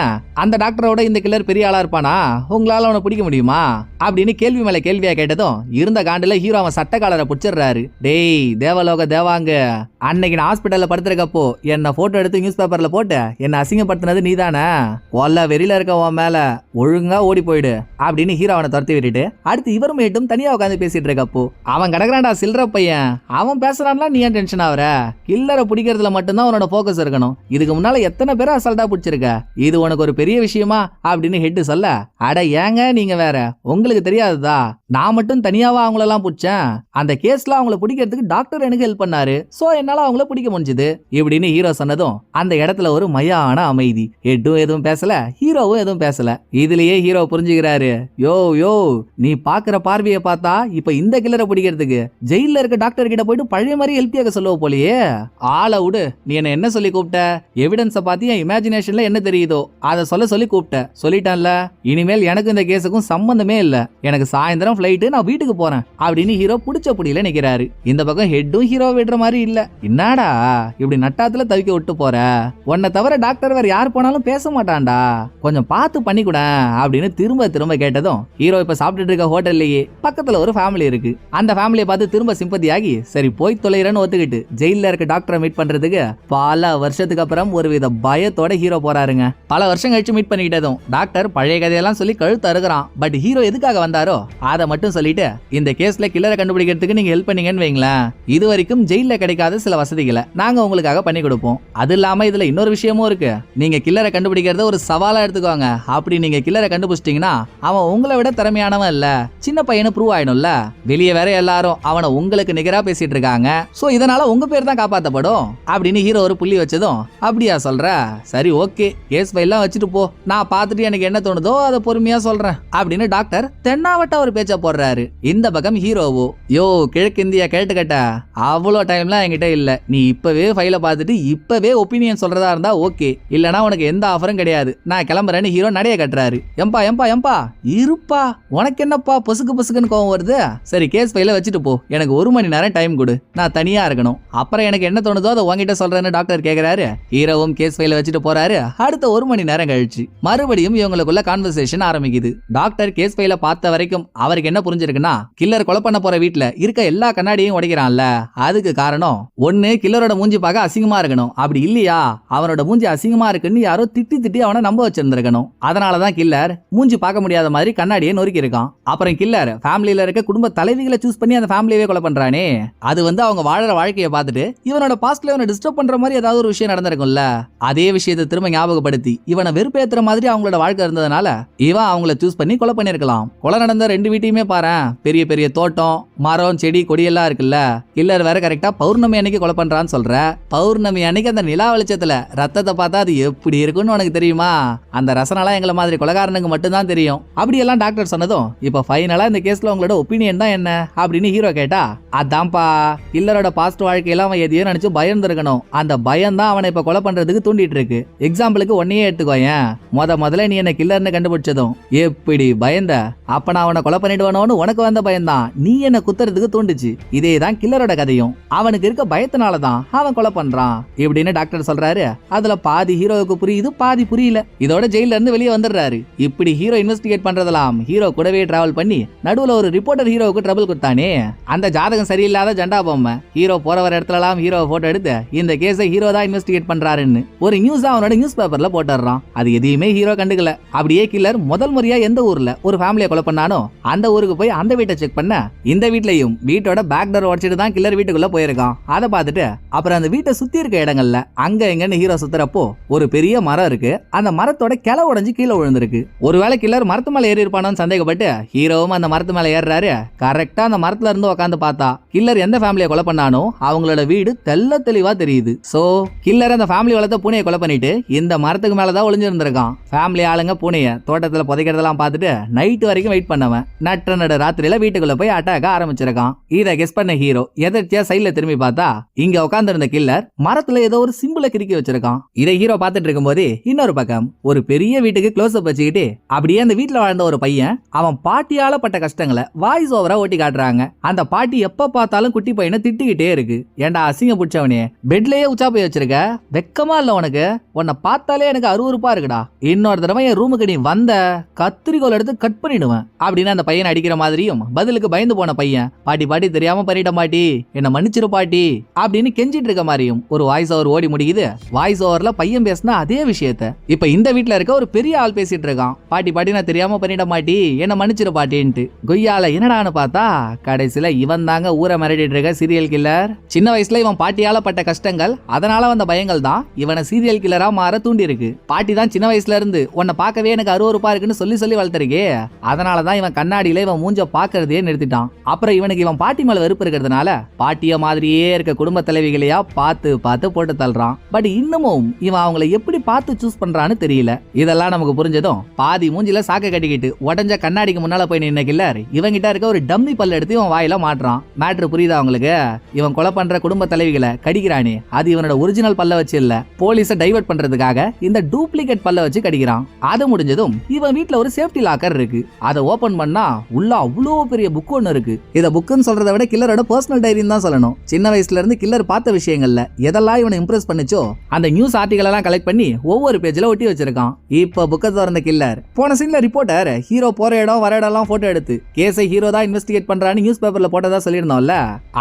அந்த டாக்டரோட இந்த கில்லர் பெரிய ஆளா இருப்பானா? உங்களால அவனை பிடிக்க முடியுமா அப்படின்னு கேள்வி மேல கேள்வியா கேட்டதும் இருந்த காண்டுல ஹீரோ அவன் சட்டக்காலரை பிடிச்சிடுறாரு. டேய் தேவலோக தேவாங்க, அன்னைக்கு நான் ஹாஸ்பிட்டல்ல படுத்திருக்கப்போ என்ன போட்டோ எடுத்து நியூஸ் பேப்பர்ல போட்டு என்ன அசிங்கப்படுத்தினது நீதானே? கொல்ல வெறியில இருக்க உன் மேல ஒழுங்கா ஓடி போயிடு அப்படின்னு ஹீரோ அவனை துரத்தி விட்டுட்டு அடுத்து இவர் மேட்டும் தனியா உட்காந்து பேசிட்டு இருக்கப்போ அவன் கிடக்குறான்டா சில்ற பையன், அவன் பேசுறான்ல நீ ஏன் டென்ஷன் ஆகுற? கில்லரை பிடிக்கிறதுல மட்டும்தான் உன்னோட போக்கஸ் இருக்கணும். இதுக்கு முன்னால எத்தனை பேரை அசால்ட்டா பிடிச்சிருக்க, இது உனக்கு ஒரு பெரிய விஷயமா அப்படின்னு ஹெட் சொல்ல, அட ஏங்க நீங்க வேற, உங்களுக்கு தெரியாதுதா நான் மட்டும் தனியாவா அவங்களெல்லாம் பிடிச்சேன், அந்த கேஸ்ல அவங்கள பிடிக்கிறதுக்கு டாக்டர் எனக்கு ஹெல்ப் பண்ணாரு, சோ என்னால அவங்கள பிடிக்க முடிஞ்சது இப்படின்னு ஹீரோ சொன்னதும் அந்த இடத்துல ஒரு மயான அமைதி. ஹெட்டும் எதுவும் பேசல, ஹீரோவும் எதுவும் பேசல. இதுலயே ஹீரோ புரிஞ்சுக்கிறாரு, யோ யோ நீ பாக்குற பார்வையை பார்த்தா இப்ப இந்த கில்லரை பிடிக்கிறதுக்கு ஜெயில இருக்க டாக்டர் கிட்ட போயிட்டு பழைய மாதிரி ஹெல்ப் கேட்க சொல்லுவ போலயே. ஆள விடு, நீ என்ன சொல்லி கூப்பிட்ட? எவிடன்ஸை பார்த்து என் இமேஜினேஷன்ல என்ன தெரியுதோ அதை சொல்லி கூப்பிட்ட, சொல்லிட்டான்ல. இனிமேல் எனக்கு இந்த கேஸுக்கும் சம்பந்தமே இல்ல, எனக்கு சாயந்தரம் ஃபிளைட், நான் வீட்டுக்கு போறேன் அப்படின்னு ஹீரோ புடிச்ச புடியில நிக்கிறாரு. இந்த பக்கம் ஹெட்டும் ஹீரோ விடுற மாதிரி இல்ல. என்னடா இப்படி நட்டாத்துல தவிக்க விட்டு போற? உன்னை தவிர டாக்டர் வேற யார் போனாலும் பேச மாட்டான்டா, கொஞ்சம் பார்த்து பண்ணி கூட அப்படின்னு திரும்ப திரும்ப கேட்டதும் ஹீரோ இப்ப சாப்பிட்டுட்டு இருக்க ஹோட்டல்லையே பக்கத்துல ஒரு ஃபேமிலி இருக்கு. அந்த ஃபேமிலியை பார்த்து திரும்ப சிம்பதியாகி சரி போய் தொலைறன்னு ஒத்துக்கிட்டு ஜெயில இருக்க டாக்டரை மீட் பண்றதுக்கு பல வருஷத்துக்கு அப்புறம் ஒரு வித பயத்தோட ஹீரோ போறாருங்க. பல வருஷம் கழிச்சு மீட் பண்ணிக்கிட்டதும் டாக்டர் பழைய கதையெல்லாம் சொல்லி கழுத்து அறுக்குறான். பட் ஹீரோ எதுக்காக வந்தாரோ அதை மட்டும் சொல்லிட்டு இந்த கேஸ்ல கில்லரை கண்டுபிடிக்கிறதுக்கு நீங்க ஹெல்ப் பண்ணீங்கன்னு வைங்களேன், இது வரைக்கும் ஜெயில கிடைக்காத சில வசதிகளை நாங்க உங்களுக்காக பண்ணி கொடுப்போம். அது இல்லாம இதுல இன்னொரு விஷயமும் இருக்கு, நீங்க கில்லரை கண்டுபிடிக்கிறத ஒரு சவாலா எடுத்துக்கோங்க. அப்படி நீங்க கில்லரை கண்டுபிடிச்சிட்டீங்கன்னா அவன் உங்களை விட திறமையானவன் இல்ல, சின்ன பையனு ப்ரூவ் ஆயிடும்ல. வெளியே வேற எல்லாரும் அவனை உங்களுக்கு நிகரா பேசிட்டு இருக்காங்க, சோ இதனால உங்க பேர் தான் காப்பாத்தப்படும் அப்படின்னு ஹீரோ ஒரு புள்ளி வச்சதும் அப்படியா சொல்ற, சரி ஓகே கேஸ் ஃபைல்லாம் வச்சுட்டு போ, நான் பார்த்துட்டு எனக்கு என்ன தோணுதோ அதை பொறுமையா சொல்றேன் அப்படின்னு டாக்டர் தென்னாவட்ட ஒரு பேச்ச போடுறாரு. இந்த பக்கம் ஹீரோவோ, யோ கிழக்கு இந்தியா கேட்டுக்கட்ட அவ்வளோ டைம்லாம் என்கிட்ட இல்ல, நீ இப்பவே ஃபைல பார்த்துட்டு இப்பவே ஒப்பீனியன் சொல்றதா இருந்தா ஓகே, இல்லனா உனக்கு எந்த ஆஃபரும் கிடையாது, நான் கிளம்புறேன்னு ஹீரோ நடைய கட்டுறாரு. எம்பா இருப்பா, உனக்கு என்னப்பா பொசுக்குன்னு கோவம் வருது? சரி, கேஸ் ஃபைல வச்சுட்டு போ, எனக்கு 1 மணி நேரம் டைம் கொடு, நான் தனியா இருக்கணும், அப்புறம் எனக்கு என்ன தோணுதோ அதை உங்ககிட்ட சொல்றேன்னு டாக்டர் கேக்குறாரு. ஹீரோவும் கேஸ் ஃபைல வச்சுட்டு போறாரு. அடுத்த 1 மணி நேரம் கழிச்சு மறுபடியும் இவங்களுக்குள்ள கான்வர்சேஷன் ஆரம்பிக்குது. டாக்டர் கேஸ் ஃபைல பார்த்த வரைக்கும் அவருக்கு என்ன புரிஞ்சிருக்குன்னா, கில்லர் கொலை பண்ண போற வீட்டுல இருக்க எல்லா கண்ணாடியும் உடைக்கிறான்ல, அதுக்கு காரணம் ஒண்ணு கில்லரோட மூஞ்சி பார்க்க அசிங்கமா இருக்கணும், அப்படி இல்லையா அவனோட மூஞ்சி அசிங்கமா இருக்குன்னு யாரோ திட்டி அவனை நம்ப வச்சிருந்திருக்கணும். அதனாலதான் கில்லர் மூஞ்சி பார்க்க முடியாத மாதிரி கண்ணாடியை நொறுக்கி இருக்கான். அப்புறம் கில்லர் ஃபேமிலியில இருக்க குடும்ப தலைவிகளை சூஸ் பண்ணி அந்த ஃபேமிலியவே கொலை பண்றானே, அது அவங்க வாழற வாழ்க்கையை பார்த்துட்டு இவனோட பாஸ்ட்ல இவனை டிஸ்டர்ப் பண்ற மாதிரி ஏதாவது ஒரு விஷயம் நடந்திருக்கும்ல, அதே விஷயத்தை திரும்ப ஞாபகப்படுத்தி இவனை வெறுப்பேத்துற மாதிரி அவங்களோட வாழ்க்கை இருந்ததுனால இவன் அவங்கள சூஸ் பண்ணி கொலை பண்ணிருக்கலாம். கொலை நடந்த 2 வீட்டையுமே பாரு, பெரிய பெரிய தோட்டம், மரம், செடி, கொடி எல்லாம் இருக்குல்ல. கில்லர் வேற கரெக்டா பௌர்ணமி அன்னைக்கு கொலை பண்றான்னு சொல்ற. பௌர்ணமி அன்னைக்கு அந்த நிலா வெளிச்சத்துல ரத்தத்தை பார்த்தா அது எப்படி இருக்குன்னு உனக்கு தெரியுமா? அந்த ரசனெல்லாம் எங்களை மாதிரி கொலைகாரனுக்கு மட்டும்தான் தெரியும். அப்படி எல்லாம் டாக்டர் சொன்னதும் இப்ப ஃபைனலா இந்த கேஸ்ல உங்களோட ஒப்பீனியன் தான் என்ன அப்படின்னு ஹீரோ கேட்டா, அதான்ப்பா கில்லரோட பாஸ்ட் வாழ்க்கையில அவன் எதையோ நினைச்சு பயந்துருக்கணும், அந்த பயம் தான் அவனை இப்ப கொலை பண்றதுக்கு தூண்டிட்டு இருக்கு. எக்ஸாம்பிளுக்கு ஒன்னையே எடுத்துக்கோயேன், முதல்ல நீ என்ன கில்லர்னு கண்டுபிடிச்சதும் எப்படி பயந்த, அப்ப நான் அவனை கொலை பண்ணிடுவானோன்னு உனக்கு வந்த பயம்தான் நீ என்ன குத்துறதுக்கு தூண்டுச்சு. இதேதான் கில்லரோட கதையும், அவனுக்கு இருக்க பயத்தினாலதான் அவன் கொலை பண்றான் இப்படின்னு டாக்டர் சொல்றாரு. அதுல பாதி ஹீரோவுக்கு புரியுது, பாதி புரியல. இதோட ஜெயில இருந்து வெளியே வந்துடுறாரு. இப்படி ஹீரோ இன்வெஸ்டிகேட் பண்றதெல்லாம் ஹீரோ கூடவே டிராவல் பண்ணி நடுவுல ஒரு ரிப்போர்ட்டர் ஹீரோவுக்கு ட்ரபிள் கொடுத்தானே, அந்த ஜாதகம் சரியில்லாத ஜண்டா பொம்மை. ஹீரோ போற வர இடத்துலலாம் ஹீரோ போட்டோ எடுத்து இந்த கேஸை ஹீரோ தான் இன்வெஸ்டிகேட் பண்றாருன்னு ஒரு நியூஸ் அவனோட நியூஸ் பேப்பர்ல போட்டுறான். அது எதையுமே ஹீரோ கண்டுக்கல. அப்படியே கில்லர் முதல் முறையா எந்த ஊர்ல ஒரு ஃபேமிலியை கொலை பண்ணானோ அந்த ஊருக்கு போய் அந்த வீட்டை செக் பண்ண, இந்த வீட்லயும் வீட்டோட பேக் டோர் உடைச்சிட்டு தான் கில்லர் வீட்டுக்குள்ள போயிருக்கான். அதை பார்த்துட்டு அப்புறம் அந்த வீட்டை சுத்தி இருக்க இடங்கள்ல அங்க எங்கன்னு ஹீரோ சுத்துறப்போ ஒரு பெரிய மரம் இருக்கு. அந்த மரத்தோட கிளை உடைஞ்சு கீழே விழுந்திருக்கு. ஒருவேளை கில்லர் மரத்து மேல ஏறி இருப்பானோன்னு சந்தேகப்பட்டு ஹீரோவும் அந்த மரத்து மேல ஏறாரு. கரெக்டா அந்த மரத்துல இருந்து உட்காந்து பார்த்தா கில்லர் எந்த ஃபேமிலியை கொலை பண்ணானோ அவங்களோட வீடு தெளிவா தெரியுது. சோ கில்லர் அந்த ஃபேமிலி வளர்த்த பூனையை கொலை பண்ணிட்டு இந்த மரத்துக்கு மேலதான் ஒளிஞ்சிருந்திருக்கான். ஃபேமிலி ஆளுங்க பூனைய தோட்டத்துல புதைக்கிறதெல்லாம் பார்த்துட்டு நைட் வரைக்கும் வெயிட் பண்ணவன் நட ராத்திரியில வீட்டுக்குள்ள போய் அட்டாக்க ஆரம்பிச்சிருக்கான். இதை கெஸ் பண்ண ஹீரோ எதிர்த்தியா சைட்ல திரும்பி பார்த்தா இங்க உட்கார்ந்து இருந்த கில்லர் மரத்துல ஏதோ ஒரு சிம்பிளை கிறுக்கி வச்சிருக்கான். இதை ஹீரோ பார்த்துட்டு இருக்கும் போது இன்னொரு பக்கம் ஒரு பெரிய வீட்டுக்கு க்ளோஸ் அப் வச்சுக்கிட்டு அப்படியே அந்த வீட்டுல வாழ்ந்த ஒரு பையன் அவன் பாட்டியால பட்ட கஷ்டங்களை வாய்ஸ் ஓவரா ஓட்டி காட்டுறாங்க. அந்த பாட்டி எப்ப பார்த்தாலும் குட்டி பையனை திட்டிக்கிட்டே இருக்கு. ஏண்டா அசிங்க பிடிச்சவனே, பெட்லயே உச்சா போய் வச்சிருக்க, வெக்கமா இல்ல உனக்கு? உன்னை பார்த்தாலே எனக்கு அருவருப்பா இருக்குடா. இன்னொரு தடவை என் ரூமுக்கு நீ வந்த கத்திரிக்கோல் எடுத்து கட் பண்ணிடுவேன் அப்படின்னு அந்த பையன் அடிக்கிற மாதிரியும் பதிலுக்கு பயந்து போன பையன் பாட்டி தெரியாம பண்ணிட்ட மாட்டி, என்ன மன்னிச்சிரு பாட்டி அப்படின்னு கெஞ்சிட்டு இருக்க மாதிரியும் ஒரு வாய்ஸ் ஓவர் ஓடி முடியுது. வாய்ஸ் ஓவர்ல பையன் பேசினா அதே விஷயத்த இப்ப இந்த வீட்டுல இருக்க ஒரு பெரிய ஆள் பேசிட்டு இருக்கான். பாட்டி நான் தெரியாம பண்ணிட்ட மாட்டி, என்ன மன்னிச்சிரு பாட்டின்ட்டு. கொய்யால என்னடான்னு பார்த்தா கடைசியில இவன் தாங்க ஊரை மிரட்டிட்டு இருக்க சீரியல் கில்லர். சின்ன வயசுல இவன் பாட்டியால பட்ட கஷ்டங்கள், அதனால வந்த பயங்கள் தான் இவனை சீரியல் கில்லரா மாற தூண்டி இருக்கு. பாட்டி தான் சின்ன வயசுல இருந்து உன்னை பார்க்கவே எனக்கு அருவருப்பா இருக்குன்னு சொல்லி வளர்த்திருக்கே, அதனாலதான் இவன் கண்ணாடியில இவன் மூஞ்ச பாக்குறதே நிறுத்திட்டான். அப்புறம் இவனுக்கு இவன் பாட்டி மேல வெறுப்பு இருக்கிறதுனால பாட்டிய மாதிரியே இருக்க குடும்ப தலைவிகளையா பார்த்து போட்டு தள்ளுறான். பட் இன்னமும் இவன் அவங்களை எப்படி பார்த்து சூஸ் பண்றான்னு தெரியல. இதெல்லாம் நமக்கு புரிஞ்சதும் பாதி மூஞ்சில சாக்க கட்டிக்கிட்டு உடஞ்ச கண்ணாடிக்கு முன்னால போய் நின்ன கில்லர் இவங்கிட்ட இருக்க ஒரு டம்மி பல்ல எடுத்து இவன் வாயில மாட்டுறான். மேட்ரு புரியுதா அவங்களுக்கு? இவன் கொலை பண்ற குடும்ப தலைவிகளை கடிக்கிறானே அது இவனோட ஒரிஜினல் பல்ல வச்சு இல்ல, போலீஸை டைவர்ட் பண்றதுக்காக இந்த டூப்ளிகேட் பல்ல வச்சு கடிக்கிறான். அது முடிஞ்சதும் இவன் வீட்டுல ஒரு சேஃப்டி லாக்கர் இருக்கு. அதை ஓபன் பண்ணா உள்ள அவ்வளோ பெரிய புக் ஒன்னு இருக்கு. இத புக்குன்னு சொல்றதை விட கில்லரோட பர்சனல் டைரின்னு தான் சொல்லணும். சின்ன வயசுல இருந்து கில்லர் பார்த்த விஷயங்கள்ல எதெல்லாம் இவனை இம்ப்ரெஸ் பண்ணிச்சோ அந்த நியூஸ் ஆர்டிகல் எல்லாம் கலெக்ட் பண்ணி ஒவ்வொரு பேஜ்ல ஒட்டி வச்சிருக்கான். இப்ப புக்கை திறந்த கில்லர் போன சீன்ல ரிப்போர்ட்டர் ஹீரோ போற இடம் வர இடம் எல்லாம் போட்டோ எடுத்து கேஸை ஹீரோ தான் இன்வெஸ்டிகேட் பண்றான்னு நியூஸ் பேப்பர்ல போட்டதா சொல்லியிருந்தோம்ல,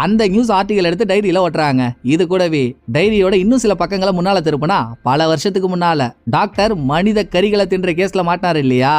அந்த நியூஸ் ஆர்டிகல் எடுத்து டைரியில ஒட்டுறாங்க. இது கூடவே டைரியோட இன்னும் சில பக்கங்களை முன்னால திருப்பினா பல வருஷத்துக்கு முன்னால டாக்டர் மனித கரிகளை தின்ற கேஸ்ல மாட்டினாரு இல்லையா,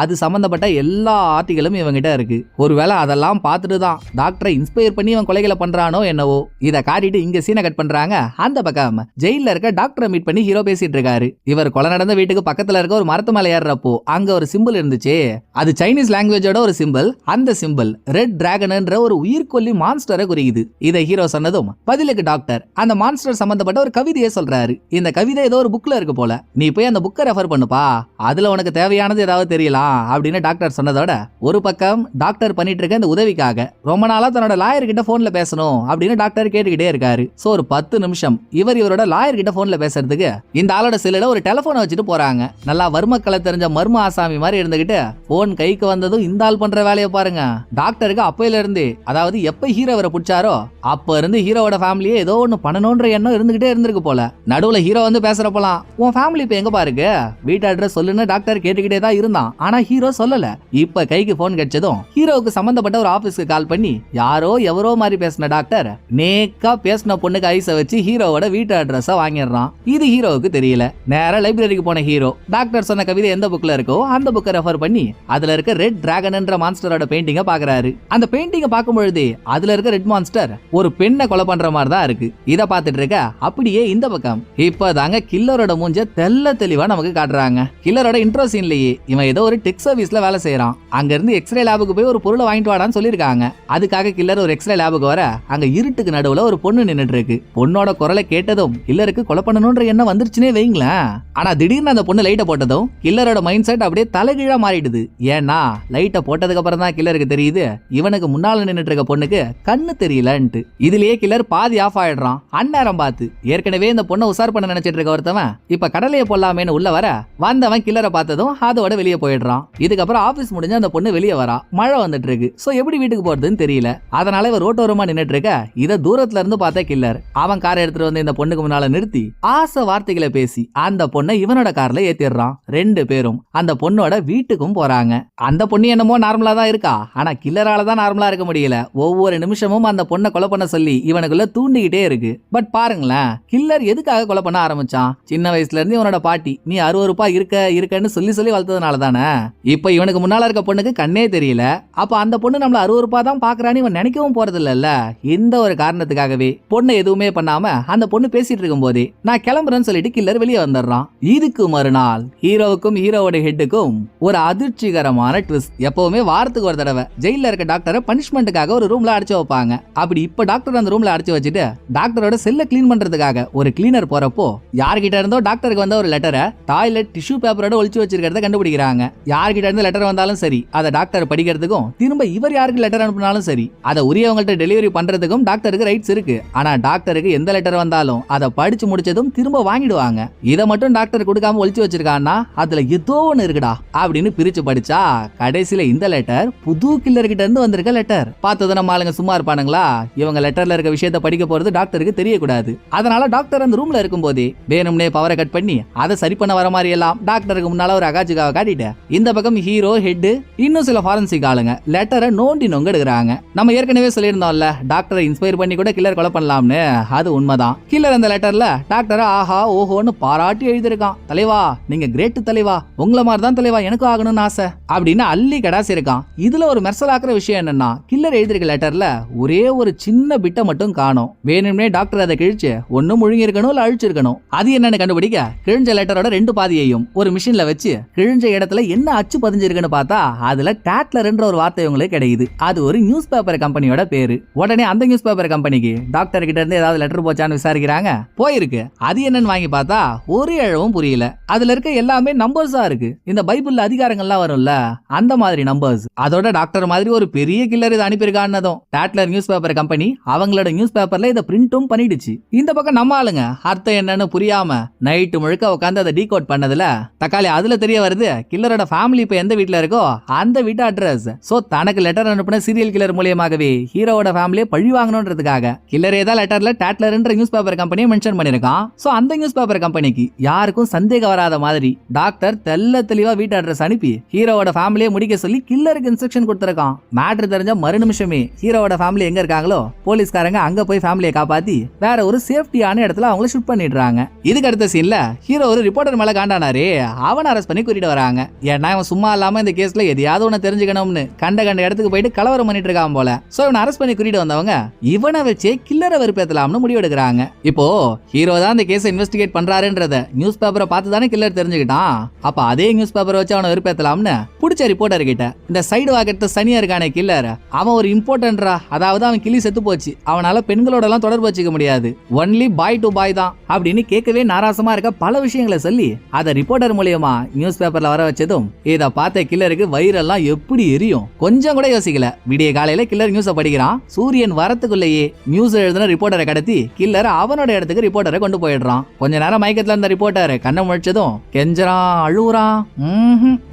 அது சம்பந்தப்பட்ட எல்லா ஆர்டிகளும் இவங்கிட்ட இருக்கு. ஒருவேளை அதெல்லாம் பார்த்துட்டு தான் டாக்டரை இன்ஸ்பயர் பண்ணி இவன் கொலைகளை பண்றானோ என்னவோ. இதை காட்டிட்டு இங்க சீனை கட் பண்றாங்க. அந்த பக்கம் ஜெயில இருக்க டாக்டரை மீட் பண்ணி ஹீரோ பேசிட்டு இருக்காரு. இவர் கொலை நடந்த வீட்டுக்கு பக்கத்துல இருக்க ஒரு மரத்து மேல ஏறப்போ அங்க ஒரு சிம்பிள் இருந்துச்சு. அது சைனீஸ் லாங்குவேஜோட ஒரு சிம்பிள். அந்த சிம்பிள் ரெட் டிராகன்ன்ற ஒரு உயிர்கொல்லி மான்ஸ்டரை குறிக்குது. இதை ஹீரோ சொன்னதும் பதிலுக்கு டாக்டர் அந்த மான்ஸ்டர் சம்பந்தப்பட்ட ஒரு கவிதையை சொல்றாரு. இந்த கவிதை ஏதோ ஒரு புக்ல இருக்கு போல, நீ போய் அந்த புக்கை ரெஃபர் பண்ணுப்பா, அதுல உனக்கு தேவையானது ஏதாவது தெரியலாம் அப்படின்னு டாக்டர் சொன்னதோட ஒரு பக்கம் டாக்டர் பண்ணிட்டு இருக்க இந்த உதவிக்காக ரொம்ப நாளா தன்னோட லாயர் கிட்ட போன்ல பேசணும் அப்படின்னு டாக்டர் கேட்டுக்கிட்டே இருக்காரு. சோ ஒரு 10 நிமிஷம் இவரோட லாயர் கிட்ட போன்ல பேசுறதுக்கு இந்த ஆளோட செல்லுல ஒரு டெலிபோனை வச்சுட்டு போறாங்க. நல்லா வர்மக்கலை தெரிஞ்ச மர்ம ஆசாமி மாதிரி இருந்துகிட்டு போன் கைக்கு வந்ததும் இந்த ஆள் பண்ற வேலையை பாருங்க. டாக்டருக்கு அப்பையில இருந்து, அதாவது எப்ப ஹீரோவரை பிடிச்சாரோ அப்ப இருந்து ஹீரோவோட ஃபேமிலியே ஏதோ ஒண்ணு பண்ணணும்ன்ற எண்ணம் இருந்துகிட்டே இருந்திருக்கு போல. நடுவுல ஹீரோ வந்து பேசுறப்பலாம், உன் ஃபேமிலி இப்ப எங்க பாருக்கு, வீட்டு அட்ரஸ் சொல்லுன்னு டாக்டர் கேட்டுக்கிட்டே தான் இருந்தான். ஆனா ஹீரோ சொல்லல. இப்ப கைக்கு போன் கிடைச்சதும் ஹீரோவுக்கு சம்பந்தப்பட்ட ஒரு ஆபீஸ்க்கு கால் பண்ணி யாரோ எவரோ மாதிரி பேசின டாக்டர் நேக்கா பேசின பொண்ணுக்கு ஐஸ வச்சு ஹீரோவோட வீட்டு அட்ரஸ வாங்கிடுறான். இது ஹீரோவுக்கு தெரியல. நேரா லைப்ரரிக்கு போன ஹீரோ டாக்டர் சொன்ன கவிதை எந்த புக்ல இருக்கோ அந்த புக்கை ரெஃபர் பண்ணி அதுல இருக்க ரெட் டிராகன் என்ற மான்ஸ்டரோட பெயிண்டிங்க பாக்குறாரு. அந்த பெயிண்டிங்க பார்க்கும் பொழுது அதுல இருக்க ரெட் மான்ஸ்டர் ஒரு பெண்ணை கொலை பண்ற மாதிரி தான் இருக்கு. இத பாத்துட்டு இருக்க அப்படியே இந்த பக்கம் இப்பதாங்க கில்லரோட மூஞ்ச தெல்ல தெளிவா நமக்கு காட்டுறாங்க. கில்லரோட இன்ட்ரோ சீன்லயே இவன் ஏதோ ஒரு டெக் சர்வீஸ்ல வேலை செய்யறான். அங்க இருந்து எக்ஸ்ரே லேபுக்கு போய் ஒரு பொருளை வாங்கிட்டு வாடான்னு சொல்லிருக்காங்க. அதுக்காக கில்லர் ஒரு எக்ஸ்ரே லேபுக்கு வர அங்க இருட்டுக்கு நடுவுல ஒரு பொண்ணு நின்னுட்டு இருக்கு. பொண்ணோட குரலை கேட்டதும் கில்லருக்கு கொலை பண்ணணும்ன்ற எண்ணம் வந்துருச்சுனே வைங்களேன். ஆனா திடீர்னு அந்த பொண்ணு லைட்டை போட்டதும் கில்லரோட மைண்ட் செட் அப்படியே தலைகீழா மாறிடுது. ஏன்னா லைட்டை போட்டதுக்கு அப்புறம் தான் கில்லருக்கு தெரியுது இவனுக்கு முன்னால நின்னுட்டு இருக்க பொண்ணுக்கு கண்ணு தெரியலன்ட்டு. இதுலயே கில்லர் பாதி ஆஃப் ஆயிடுறான். அந்நேரம் பார்த்து ஏற்கனவே இந்த பொண்ணை உசார் பண்ண நினைச்சிட்டு இருக்க ஒருத்தவன் இப்ப கடலையை போடலாமேன்னு உள்ள வர வந்தவன் கில்லரை பார்த்ததும் அதோட வெளியே போயிடுறான். இதுக்கப்புறம் ஆபீஸ் முடிஞ்சு அந்த பொண்ணு வெளியே வரா. மழை வந்துட்டு இருக்கு. சோ எப்படி வீட்டுக்கு போறதுன்னு தெரியல. அதனால இவ ரோட்டோரமா நின்னுட்டு இருக்க இத தூரத்துல இருந்து பார்த்த கில்லர் அவன் காரை எடுத்துட்டு வந்து இந்த பொண்ணுக்கு முன்னால நிறுத்தி ஆசை வார்த்தைகளை பேசி அந்த பொண்ணை இவனோட கார்ல ஏத்திடுறான். 2 பேரும் அந்த பொண்ணோட வீட்டுக்கும் போறாங்க. அந்த பொண்ணு என்னமோ நார்மலா தான் இருக்கா. ஆனா கில்லரால தான் நார்மலா இருக்க முடியல. ஒவ்வொரு நிமிஷமும் அந்த பொண்ணை கொலை பண்ண சொல்லி இவனுக்குள்ள தூண்டிக்கிட்டே இருக்கு. பட் பாருங்களேன், கில்லர் எதுக்காக கொலை பண்ண ஆரம்பிச்சான்? சின்ன வயசுல இருந்து இவனோட பாட்டி நீ 60 ரூபாய் இருக்கன்னு சொல்லி சொல்லி வளர்த்ததுனால தானே. இப்ப இவனுக்கு முன்னால இருக்க பொண்ணுக்கு கண்ணே தெரியல. அப்ப அந்த பொண்ணு நம்மள 60 ரூபாய் தான் பாக்குறான்னு இவன் நினைக்கவும் போறது இல்ல. இந்த ஒரு காரணத்துக்காகவே பொண்ணை எதுவுமே பண்ணாம அந்த பொண்ணு பேசிட்டு இருக்கும் போதே நான் கிளம்புறேன்னு சொல்லிட்டு கில்லர் வெளியே வந்துடுறான். இதுக்கு மறுநாள் ஹீரோவுக்கும் ஹீரோவோட ஹெட்டுக்கும் ஒரு அதிர்ச்சிகரமான ட்விஸ்ட். எப்பவுமே வாரத்துக்கு ஒரு தடவை ஜெயில இருக்க டாக்டரை பனிஷ்மெண்ட்டுக்காக ஒரு ரூம்ல அடைச்சு வைப்பாங்க. அப்படி இப்ப டாக்டர் அந்த ரூம்ல அடைச்சு வச்சுட்டு டாக்டரோட செல்ல கிளீன் பண்றதுக்காக ஒரு கிளீனர் போறப்போ யார்கிட்ட இருந்தோ டாக்டருக்கு வந்த ஒரு லெட்டரை டாய்லெட் டிஷ்யூ பேப்பரோட ஒளிச்சு வச்சிருக்கிறத கண்டுபிடிக்கிறாங்க. யார்கிட்ட இருந்து லெட்டர் வந்தாலும் சரி அதை டாக்டர் படிக்கிறதுக்கும் திரும்ப இவர் யாருக்கு லெட்டர் அனுப்பினாலும் சரி அதை உரியவங்கள்ட்ட டெலிவரி பண்றதுக்கும் டாக்டருக்கு ரைட்ஸ் இருக்கு. ஆனா டாக்டருக்கு எந்த லெட்டர் வந்தாலும் அதை படிச்சு முடிச்சதும் திரும்ப வாங்கிடுவாங்க. இதை மட்டும் டாக்டர் கொடுக்காம ஒளிச்சு வச்சிருக்கான்னா அதுல ஏதோ ஒண்ணு இருக்குடா அப்படின்னு பிரிச்சு படிச்சா கடைசியில இந்த லெட்டர் புது கில்லர் கிட்ட இருந்து வந்திருக்க லெட்டர். பார்த்தது நம்ம ஆளுங்க சும்மா இருப்பானுங்களா? இவங்க லெட்டர்ல இருக்க விஷயத்தை படிக்க போறது டாக்டருக்கு தெரியக்கூடாது. அதனால டாக்டர் அந்த ரூம்ல இருக்கும் போதே வேணும்னே பவரை கட் பண்ணி அதை சரி பண்ண வர மாதிரி எல்லாம் டாக்டருக்கு முன்னால ஒரு அகாஜிகாவை காட்டிட்டு இந்த பக்கம் ஹீரோ ஹெட் இன்னும் சில ஃபாரன்சிக் ஆளுங்க லெட்டரை நோண்டி நொங்க எடுக்கிறாங்க. நம்ம ஏற்கனவே சொல்லியிருந்தோம்ல டாக்டரை இன்ஸ்பயர் பண்ணி கூட கில்லர் கொலை பண்ணலாம்னு. அது உண்மைதான். கில்லர் அந்த லெட்டர்ல டாக்டரை ஆஹா ஓஹோன்னு பாராட்டி எழுதிருக்கான். தலைவா நீங்க கிரேட் தலைவா, உங்களை மாதிரி தான் தலைவா எனக்கு ஆகணும்னு ஆசை அப்படின்னு அள்ளி கடாசி இருக்கான். இதுல ஒரு மெர்சலாக்குற விஷயம் என்னன்னா கில்லர் எழுதிருக்க லெட்டர்ல ஒரே ஒரு சின்ன பிட்டை மட்டும் காணோம். வேணும்னே டாக்டர் அதை கிழிச்சு ஒண்ணு முழுங்கி இருக்கணும் இல்ல அழிச்சிருக்கணும். அது என்னன்னு கண்டுபிடிக்க கிழிஞ்ச லெட்டரோட 2 பாதியையும் ஒரு மிஷின்ல வச்சு கிழிஞ்ச இடத்துல என்ன அச்சு பதிஞ்சிருக்குன்னு பார்த்தா அதுல டேட்லர்ன்ற ஒரு வார்த்தை உங்களுக்கு கிடைக்குது. அது ஒரு நியூஸ் பேப்பர் கம்பெனியோட பேரு. உடனே அந்த நியூஸ் பேப்பர் கம்பெனிக்கு டாக்டர் கிட்ட இருந்து ஏதாவது லெட்டர் போச்சான்னு விசாரிக்கிறாங்க. போயிருக்கு. அது என்னன்னு வாங்கி பார்த்தா ஒரு இழவும் புரியல. அதுல இருக்க எல்லாமே நம்பர்ஸா இருக்கு. இந்த பைபிள்ல அதிகாரங்கள்லாம் வரும்ல அந்த மாதிரி நம்பர்ஸ். அதோட டாக்டர் மாதிரி ஒரு பெரிய கில்லர் இதை அனுப்பியிருக்கான்னதும் டேட்லர் நியூஸ் பேப்பர் கம்பெனி அவங்களோட நியூஸ் பேப்பர்ல இதை பிரிண்டும் பண்ணிடுச்சு. இந்த பக்கம் நம்ம ஆளுங்க அர்த்தம் என்னன்னு புரியாம நைட்டு முழுக்க உட்காந்து அதை டீகோட் பண்ணதுல தக்காளி அதுல தெரிய வருது கில்லரோட ஃபேமிலி இப்ப எந்த வீட்டுல இருக்கோ அந்த வீட்டு அட்ரஸ். சோ தனக்கு லெட்டர் அனுப்பின சீரியல் கில்லர் மூலியமாகவே ஹீரோவோட ஃபேமிலியை பழி வாங்கணும்ன்றதுக்காக கில்லரே தான் லெட்டர்ல டேட்லர்ன்ற நியூஸ் பேப்பர் கம்பெனியை மென்ஷன் பண்ணிருக்கான். சோ அந்த நியூஸ் பேப்பர் கம்பெனிக்கு யாருக்கும் சந்தேகம் வராத மாதிரி டாக்டர் தெல்ல தெளிவா வீட்டு அட்ரஸ் அனுப்பி ஹீரோவோட ஃபேமிலியை முடிக்க சொல்லி கில்லருக்கு இன்ஸ்ட்ரக்ஷன் கொடுத்திருக்கான். மேட்ரு தெரிஞ்ச மறு நிமிஷமே ஹீரோவோட ஃபேமிலி எங்க இருக்காங்களோ போலீஸ்காரங்க அங்க போய் ஃபேமிலியை காப்பாத்தி வேற ஒரு சேஃப்டியான இடத்துல அவங்கள ஷூட் பண்ணிடுறாங்க. இதுக்கு அடுத்த சீன்ல ஹீரோ ஒரு ரிப்போர்ட்டர் மேல காண்டானாரே அவன் அரெஸ்ட் பண்ணி கூட்டிட்டு வராங்க. ஏன்னா அவன் சும்மா இல்லாம இந்த கேஸ்ல எதையாவது ஒண்ணு தெரிஞ்சுக்கணும்னு கண்ட இடத்துக்கு போயிட்டு கலவரம் பண்ணிட்டு இருக்கான் போல. சோ இவனை அரெஸ்ட் பண்ணி கூட்டிட்டு வந்தவங்க இவனை வச்சே கில்லரை வெறுப்பேத்தலாம்னு முடிவெடுக்கிறாங்க. இப்போ ஹீரோ தான் இந்த கேஸை இன்வெஸ்டிகேட் பண்றாருன்றத நியூஸ் பேப்பரை பார்த்து தானே கில்லர் தெரிஞ்சுக்கிட்டான். அப்ப அதே நியூஸ் பேப்பரை வச்சு அவனை வெறுப்பேத்தலாம்னு பிடிச்ச ரிப்போர்ட்டர் கிட்ட இந்த சைடு வாக்கெடுத்த சனியா இருக்கானே கில்லர் அவன் ஒரு இம்பார்ட்டன்ட்ரா. அதாவது அவன் கிளி செத்து போச்சு. அவனால பெண்களோட எல்லாம் தொடர்பு வச்சுக்க முடியாது. ஒன்லி பாய் டு பாய் தான் அப்படின்னு கேட்கவே நாராசமா இருக்க பல விஷயங்களை சொல்லி அதை ரிப்போர்ட்டர் மூலியமா நியூஸ் பேப்பர்ல வர வச்சதும் இதை பார்த்த கில்லருக்கு வயிறெல்லாம் எப்படி எரியும். கொஞ்சம் கூட யோசிக்கல. விடிய காலையில கில்லர் நியூஸ படிக்கிறான். சூரியன் வரத்துக்குள்ளேயே நியூஸ் எழுதின ரிப்போர்ட்டரை கடத்தி கில்லர் அவனோட இடத்துக்கு ரிப்போர்ட்டரை கொண்டு போயிடுறான். கொஞ்ச நேரம் மயக்கத்துல இருந்த ரிப்போர்ட்டர் கண்ணை முழிச்சதும் கெஞ்சறான், அழுவுறான்.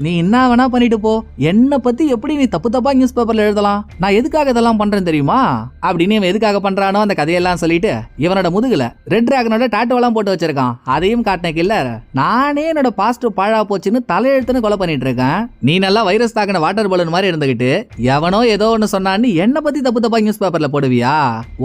நீ என்ன வேணா பண்ணிட்டு போ, என்ன பத்தி எப்படி நீ தப்பு தப்பா நியூஸ் பேப்பர்ல எழுதலாம், நான் எதுக்காக இதெல்லாம் பண்றேன் தெரியுமா அப்படின்னு இவன் எதுக்காக பண்றானோ அந்த கதையெல்லாம் சொல்லிட்டு இவனோட முதுகுல ரெட் டிராகனோட டாட்டோலாம் போட்டு வச்சிருக்கான். அதையும் காட்டின கில்லர், நானே என்னோட பாஸ்ட் பாழா போச்சுன்னு தலையெழுத்துன்னு கொலை பண்ணிட்டு இருக்கேன். நீ நல்லா வைரஸ் தாக்கின வாட்டர் பலூன் மாதிரி இருந்துகிட்டு எவனோ ஏதோ ஒன்னு சொன்னான்னு என்ன பத்தி தப்பு தப்பா நியூஸ் பேப்பர்ல போடுவியா,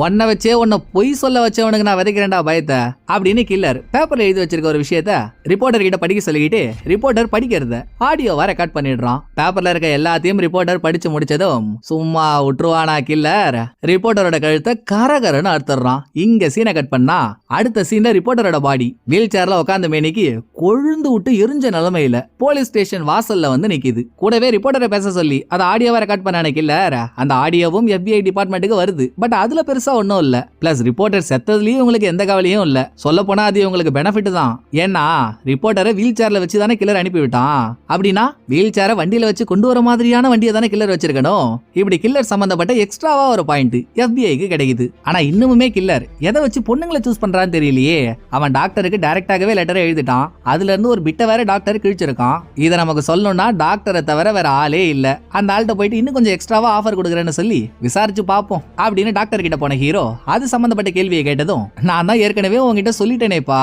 உன்னை வச்சே உன்னை பொய் சொல்ல வச்சவனுக்கு நான் விதைக்கிறேன்டா பயத்தை அப்படின்னு கில்லர் பேப்பர்ல எழுதி வச்சிருக்க ஒரு விஷயத்த ரிப்போர்ட்டர் கிட்ட படிக்க சொல்லிக்கிட்டு ரிப்போர்ட்டர் படிக்கிறத ஆடியோவா ரெக்கார்ட் பண்ணிடுறான். பேப்பர்ல இருக்க எல்லாத்தையும் ரிப்போர்ட்டர் படிச்சு முடிச்சதும் சும்மா விட்டுருவானா கில்லர், ரிப்போர்ட்டரோட கழுத்தை கரகரன்னு அறுத்துறான். இங்க சீனை கட் பண்ணா அடுத்த சீன்ல ரிப்போர்ட்டரோட பாடி வீல் சேர்ல உட்கார்ந்த மேனிக்கு கொழுந்து விட்டு எரிஞ்ச நிலைமையில போலீஸ் ஸ்டேஷன் வாசல்ல வந்து நிக்குது. கூடவே ரிப்போர்ட்டரை பேச சொல்லி அதை ஆடியோவா ரெக்கார்ட் பண்ண கில்லர், அந்த ஆடியோவும் FBI டிபார்ட்மெண்ட்டுக்கு வருது. பட் அதுல பெருசா ஒன்னும் இல்ல. பிளஸ் ரிப்போர்ட்டர் செத்ததுலயும் உங்களுக்கு எந்த கவலையும் இல்ல. சொல்ல போனா அது உங்களுக்கு பெனிஃபிட் தான். ஏன்னா ரிப்போர்ட்டரை வீல் சேர்ல வச்சு தானே கில்லர் அனுப்பி விட்டான். அப்படின்னா வீல் சேரை வண்டியில வச்சு கொண்டு வர மாதிரியான வண்டியை தானே கில்லர் வச்சிருக்கணும். இப்படி கில்லர் சம்பந்தப்பட்ட எக்ஸ்ட்ராவா ஒரு பாயிண்ட் FBIக்கு கிடைக்குது. ஆனா இன்னுமே கில்லர் எதை வச்சு பொண்ணுங்களை சூஸ் பண்றான்னு தெரியலையே. அவன் டாக்டருக்கு டைரக்டாகவே லெட்டர் எழுதிட்டான். அதுல இருந்து ஒரு பிட்ட வேற டாக்டர் கிழிச்சிருக்கான். இதை நமக்கு சொல்லணும்னா டாக்டரை தவிர வேற ஆளே இல்ல. அந்த ஆள்கிட்ட போயிட்டு இன்னும் கொஞ்சம் எக்ஸ்ட்ராவா ஆஃபர் கொடுக்குறேன்னு சொல்லி விசாரிச்சு பாப்போம் அப்படின்னு டாக்டர் கிட்ட போன ஹீரோ அது சம்பந்தப்பட்ட கேள்வியை கேட்டதும், நான் தான் ஏற்கனவே உங்ககிட்ட சொல்லிட்டேனேப்பா,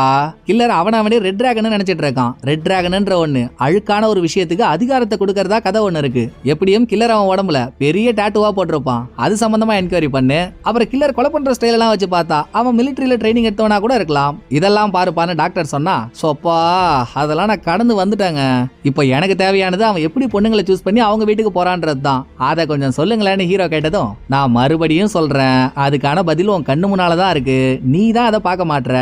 கில்லர் அவனே ரெட் டிராகன் நினைச்சிட்டு இருக்கான். ரெட் டிராகன்ன்ற ஒண்ணு அழுக்கான ஒரு விஷயத்துக்கு அதிகாரத்தை கொடுக்கறதா கதை ஒண்ணு இருக்கு. எப்படியும் கில்லர் அவன் உடம்புல பெரிய டாட்டுவா போட்டிருப்பான். அது சம்பந்தமா என்கொயரி பண்ணு. அப்புறம் கில்லர் கொலை பண்ற ஸ்டைல் எல்லாம் வச்சு பார்த்தா அவன் மிலிட்டரியில ட்ரைனிங் எடுத்தவனா கூட இருக்கலாம். இதெல்லாம் பாருப்பான்னு டாக்டர் சொன்னா, சோப்பா அதெல்லாம் நான் கடந்து வந்துட்டாங்க. இப்போ எனக்கு தேவையானது அவன் எப்படி பொண்ணுங்களை சூஸ் பண்ணி அவங்க வீட்டுக்கு போறான்றது தான். அதை கொஞ்சம் சொல்லுங்களேன்னு ஹீரோ கேட்டதும், நான் மறுபடியும் சொல்றேன், அதுக்கான பதில் உன் கண்ணு முன்னாலதான் இருக்கு, நீ தான் அதை பார்க்க மாட்ற.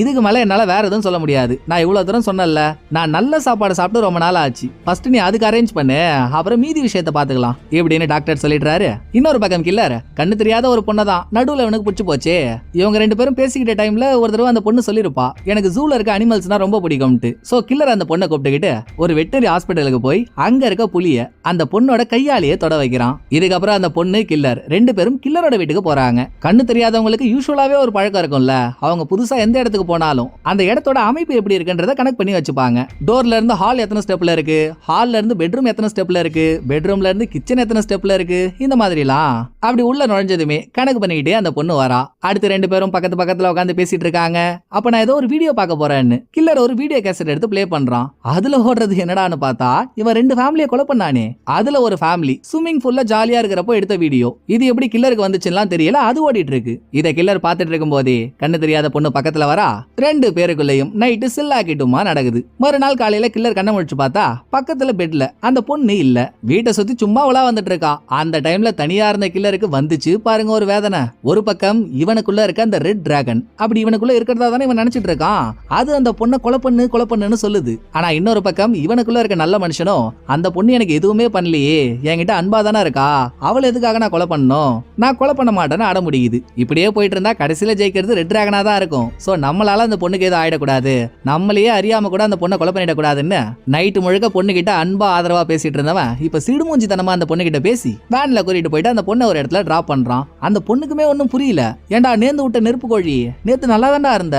இதுக்கு மேல என்னால வேற எதுவும் சொல்ல முடியாது. நான் இவ்வளவு தூரம் சொன்னல, நான் நல்ல சாப்பாடு சாப்பிட்டு ரொம்ப நாள் ஆச்சு. ஃபர்ஸ்ட் நீ அதுக்கு அரேஞ்ச் பண்ணு, அப்புறம் மீதி விஷயத்த பாத்துக்கலாம் இப்படின்னு டாக்டர் சொல்லிடுறாரு. இன்னொரு பக்கம் கில்லர் கண்ணு தெரியாத ஒரு பொண்ணை தான் நடுவுல இவனுக்கு பிடிச்சு போச்சு. இவங்க ரெண்டு பேரும் பேசிக்கிட்ட டைம்ல ஒரு தடவை அந்த பொண்ணு சொல்லிருப்பா, எனக்கு ஜூல இருக்க அனிமல்ஸ்னா ரொம்ப பிடிக்கும்ட்டு. சோ கில்லர் அந்த பொண்ணை கூப்பிட்டுக்கிட்டு ஒரு வெட்டரி ஹாஸ்பிட்டலுக்கு போய் அங்க இருக்க புலிய அந்த பொண்ணோட கையாலேயே தொட வைக்கிறான். இதுக்கப்புறம் அந்த பொண்ணு கில்லர் ரெண்டு பேரும் கில்லரோட வீட்டுக்கு போறாங்க. கண்ணு தெரியாதவங்களுக்கு யூசுவலாவே ஒரு பழக்கம் இருக்கும்ல, அவங்க புதுசா எந்த இடத்துக்கு போனாலும் அந்த இடத்தோட அமைப்பு எப்படி இருக்குன்றத கனெக்ட் பண்ணி வச்சுப்பாங்க. டோர்ல இருந்து ஹால் எத்தனை ஸ்டெப்ல இருக்கு, ஹால்ல இருந்து பெட்ரூம் எத்தனை ஸ்டெப்ல இருக்கு, பெட்ரூம்ல இருந்து கிச்சன் எத்தனை ஸ்டெப்ல இருக்கு, இந்த மாதிரிலாம் அப்படி உள்ள நுழைஞ்சதுமே கணக்கு பண்ணிக்கிட்டே அந்த பொண்ணு வரா. அடுத்து ரெண்டு பேரும் பக்கத்து பக்கத்துல உட்காந்து பேசிட்டு இருக்காங்க. அப்ப நான் ஏதோ ஒரு வீடியோ பார்க்க போறேன்னு கில்லர் ஒரு வீடியோ கேசட் எடுத்து பிளே பண்றான். அதுல ஓடுறது என்னடான்னு பார்த்தா இவன் ரெண்டு ஃபேமிலியை கொலை பண்ணானே அதுல ஒரு ஃபேமிலி ஸ்விம்மிங் பூல்ல ஜாலியா இருக்கிறப்போ எடுத்த வீடியோ. இது எப்படி கில்லருக்கு வந்துச்சுன்னா தெரியல, அது ஓடிட்டு இருக்கு. இதை கில்லர் பார்த்துட்டு இருக்கும் போதே கண்ணு தெரியாத பொண்ணு பக்கத்துல வரா. ரெண்டு பேருக்குள்ளேயும் நைட்டு சில்லாக்கிட்டுமா நடக்குது. மறுநாள் காலையில கில்லர் கண்ணை முடிச்சு பார்த்தா பக்கத்துல பெட்ல அந்த பொண்ணு இல்ல. வீட்டை சுத்தி சும்மா உலா வந்துட்டு இருக்கா. அந்த டைம்ல தனியா இருந்த கில்லருக்கு வந்துச்சு பாருங்க ஒரு வேதனை. ஒரு பக்கம் இவனுக்குள்ள இருக்க அந்த ரெட் டிராகன் அப்படி இவனுக்குள்ள இருக்கிறதா தானே இவன் நினைச்சிட்டு இருக்கான். அது அந்த பொண்ணை கொலை பண்ணுன்னு சொல்லுது. ஆனா இன்னொரு பக்கம் இவனுக்குள்ள இருக்க நல்ல மனுஷனும் அந்த பொண்ணு எனக்கு எதுவுமே பண்ணலையே, என்கிட்ட அன்பா தானே இருக்கா, அவளை எதுக்காக நான் கொலை பண்ணணும், நான் கொலை பண்ண மாட்டேன்னு அட முடியுது. இப்படியே போயிட்டு இருந்தா கடைசியில ஜெயிக்கிறது ரெட் டிராகனா தான் இருக்கும். சோ நம்மளால அந்த பொண்ணுக்கு எதுவும் ஆயிடக்கூடாது, நம்மளையே அறியாம கூட அந்த பொண்ணை கொலை பண்ணிடக்கூடாதுன்னு நைட்டு முழுக்க பொண்ணு கிட்ட அன்பா ஆதரவா பேசிட்டு இருந்தவன் இப்ப சிடுமூஞ்சி தனமா அந்த பொண்ணு கிட்ட பேசி வேன்ல கூட்டிட்டு போயிட்டு அந்த பொண்ணை ஒரு இடத்துல டிராப் பண்றான். அந்த பொண்ணுக்குமே ஒன்னும் புரியல. ஏண்டா நேர்ந்து விட்ட நெருப்பு கோழி, நேத்து நல்லா தான்டா இருந்த,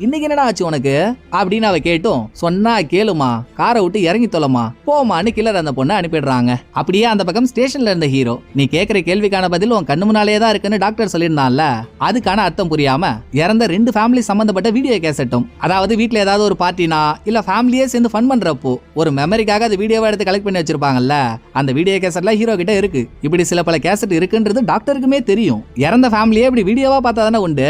இன்னைக்கு என்னடா ஆச்சு உனக்கு அப்படின்னு அவ கேட்டும், சொன்னா கேளுமா, காரை விட்டு இறங்கி தொலைமா, போமான்னு கில்லர் அந்த பொண்ணை அனுப்பிடுறாங்க. அப்படியே அந்த பக்கம் ஸ்டேஷன்ல இருந்த ஹீரோ, நீ கேட்கிற கேள்விக்கான பதில் உன் கண்ணு முன்னாலே தான் இருக்குன்னு டாக்டர் சொல்லியிருந்தான்ல, அதுக்கான அர்த்தம் புரியாம இறந்த ரெண்டு ஃபேமிலி சம்பந்தப்பட்ட வீடியோ கேசட்டும், அதாவது வீட்டுல ஏதாவது ஒரு பார்ட்டினா இல்ல ஃபேமிலியே சேர்ந்து ஃபன் பண்றப்போ ஒரு மெமரிக்காக அது வீடியோவை எடுத்து கலெக்ட் பண்ணி வச்சிருப்பாங்கல்ல, அந்த வீடியோ கேசட்ல ஹீரோ கிட்ட இருக்கு. இப்படி சில பல கேசட் இருக்குன்றது டாக்டருக்குமே தெரியும். இறந்த ஃபேமிலியே இப்படி வீடியோவா பார்த்தா தானே உண்டு.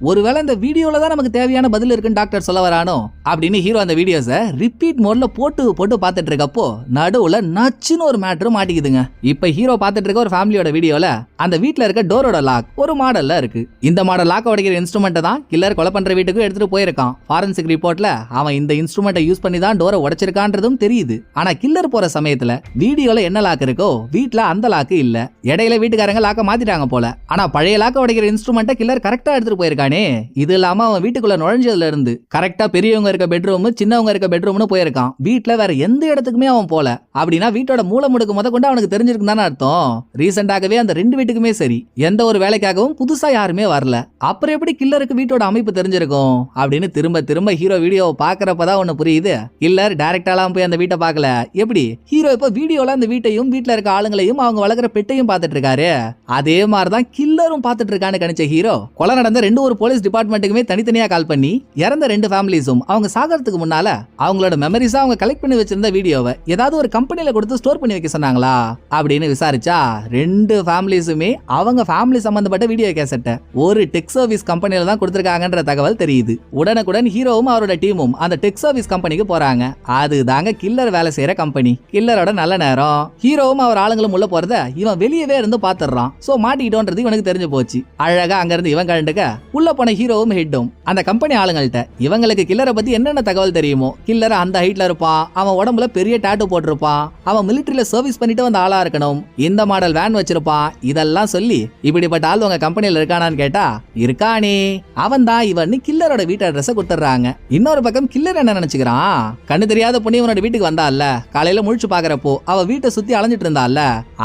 ஒருவேளை இந்த வீடியோல தான் நமக்கு தேவையான பதில் இருக்குன்னு டாக்டர் சொல்ல வரானோ அப்படின்னு ஹீரோ அந்த வீடியோஸை ரிப்பீட் மோட்ல போட்டு பார்த்துட்டு இருக்கப்போ நடுவுல நச்சுன்னு ஒரு மேட்டர் மாட்டிக்குதுங்க. இப்ப ஹீரோ பார்த்துட்டு இருக்க ஒரு ஃபேமிலியோட வீடியோல அந்த வீட்ல இருக்க டோரோட லாக் ஒரு மாடல்ல இருக்கு. இந்த மாடல் லாக் உடைக்கிற இன்ஸ்ட்ருமெண்ட்டை தான் கில்லர் கொலை பண்ற வீட்டுக்கு எடுத்துட்டு போயிருக்கான். ஃபாரன்சிக் ரிப்போர்ட்ல அவன் இந்த இன்ஸ்ட்ருமெண்ட்டை யூஸ் பண்ணி தான் டோரை உடைச்சிருக்கான்றதும் தெரியுது. ஆனா கில்லர் போற சமயத்துல வீடியோல என்ன லாக் இருக்கோ வீட்ல அந்த லாக்கு இல்ல. இடையில வீட்டுக்காரங்க லாக்க மாத்திட்டாங்க போல. ஆனா பழைய லாக்க உடைக்கிற இன்ஸ்ட்ருமெண்ட்டை கில்லர் கரெக்டா எடுத்துட்டு போயிருக்கானே. இது இல்லாம அவன் வீட்டுக்குள்ள நுழைஞ்சதுல இருந்து கரெக்டா பெரியவங்க இருக்க பெட்ரூம் சின்னவங்க இருக்க பெட்ரூம்னு போயிருக்கான். வீட்ல வேற எந்த இடத்துக்குமே அவன் போல. அப்படின்னா வீட்டோட மூல முடுக்கு முத கொண்டு அவனுக்கு தெரிஞ்சிருக்கு தானே அர்த்தம். ரீசெண்டா வேலைக்காகவே அந்த 2 வீட்டுக்குமே சரி எந்த ஒரு வேலைக்காகவும் புதுசா யாருமே வரல. அப்புறம் எப்படி கில்லருக்கு வீட்டோட அமைப்பு தெரிஞ்சிருக்கும் அப்படின்னு திரும்ப திரும்ப ஹீரோ வீடியோவை பாக்குறப்பதான் ஒண்ணு புரியுது. கில்லர் டைரக்டாலாம் போய் அந்த வீட்டை பார்க்கல. எப்படி ஹீரோ இப்ப வீடியோல அந்த வீட்டையும் வீட்டுல இருக்க ஆளுங்களையும் அவங்க வளர்க்குற பெட்டையும் பார்த்துட்டு இருக்காரு. அதே மாதிரிதான் கில்லரும் பார்த்துட்டு இருக்கான்னு கணிச்ச ஹீரோ கொலை நடந்த 2 ஒரு போலீஸ் டிபார்ட்மெண்ட்டுக்குமே தனித்தனியா கால் பண்ணி இறந்த 2 ஃபேமிலிஸும் அவங்க சாகறதுக்கு முன்னால அவங்களோட மெமரிஸா அவங்க கலெக்ட் பண்ணி வச்சிருந்த வீடியோவை ஏதாவது ஒரு கம்பெனில கொடுத்து ஸ்டோர் பண்ணி வைக்க சொன்னாங்களா அப்படின்னு விசாரிச்சா 2 ஃபேமிலிஸுமே அவங்க ஃபேமிலி சம்பந்தப்பட்ட வீடியோ கேசட்டை ஒரு டெக் சர்வீஸ் கம்பெனில தான் கொடுத்திருக்காங்கன்ற தகவல் தெரியுது. உடனுக்குடன் ஹீரோவும் அவரோட டீமும் அந்த டெக் சர்வீஸ் கம்பெனிக்கு போறாங்க. அதுதாங்க கில்லர் வேலை செய்யற கம்பெனி. கில்லரோட நல்ல நேரம். ஹீரோவும் அவர் ஆளுங்களும் உள்ள போறத இவன் வெளியவே இருந்து பாத்துறான். சோ மாட்டிக்கிட்டோன்றது இவனுக்கு தெரிஞ்சு போச்சு. அழகா அங்க இருந்து இவன் கழண்டுக்க உள்ள போன ஹீரோவும் ஹெட்டும் அந்த கம்பெனி ஆளுங்கள்ட்ட இவங்களுக்கு கில்லரை பத்தி என்னென்ன தகவல் தெரியுமோ, கில்லர் அந்த ஹைட்ல இருப்பான், அவன் உடம்புல பெரிய டாட்டூ போட்டிருப்பான், அவன் மிலிட்டரியில சர்வீஸ் பண்ணிட்டு வந்த ஆளா இருக்கணும், இந்த மாடல் வேன் வச்சிருப்பான், இதெல்லாம் சொல்லி இப்படிப்பட்ட ஆள் உங்க கம்பெனில இருக்கானான்னு கேட்டா இருக்கானே அவன் தான் இவன் கில்லரோட வீட்டு அட்ரஸ் கொடுத்துறாங்க. இன்னொரு பக்கம் கில்லர் என்ன நினைச்சுக்கிறான், கண்ணு தெரியாத பொண்ணு இவனோட வீட்டுக்கு வந்தால, காலையில முழிச்சு பாக்குறப்போ அவ வீட்டை சுத்தி அலைஞ்சிட்டு இருந்தால,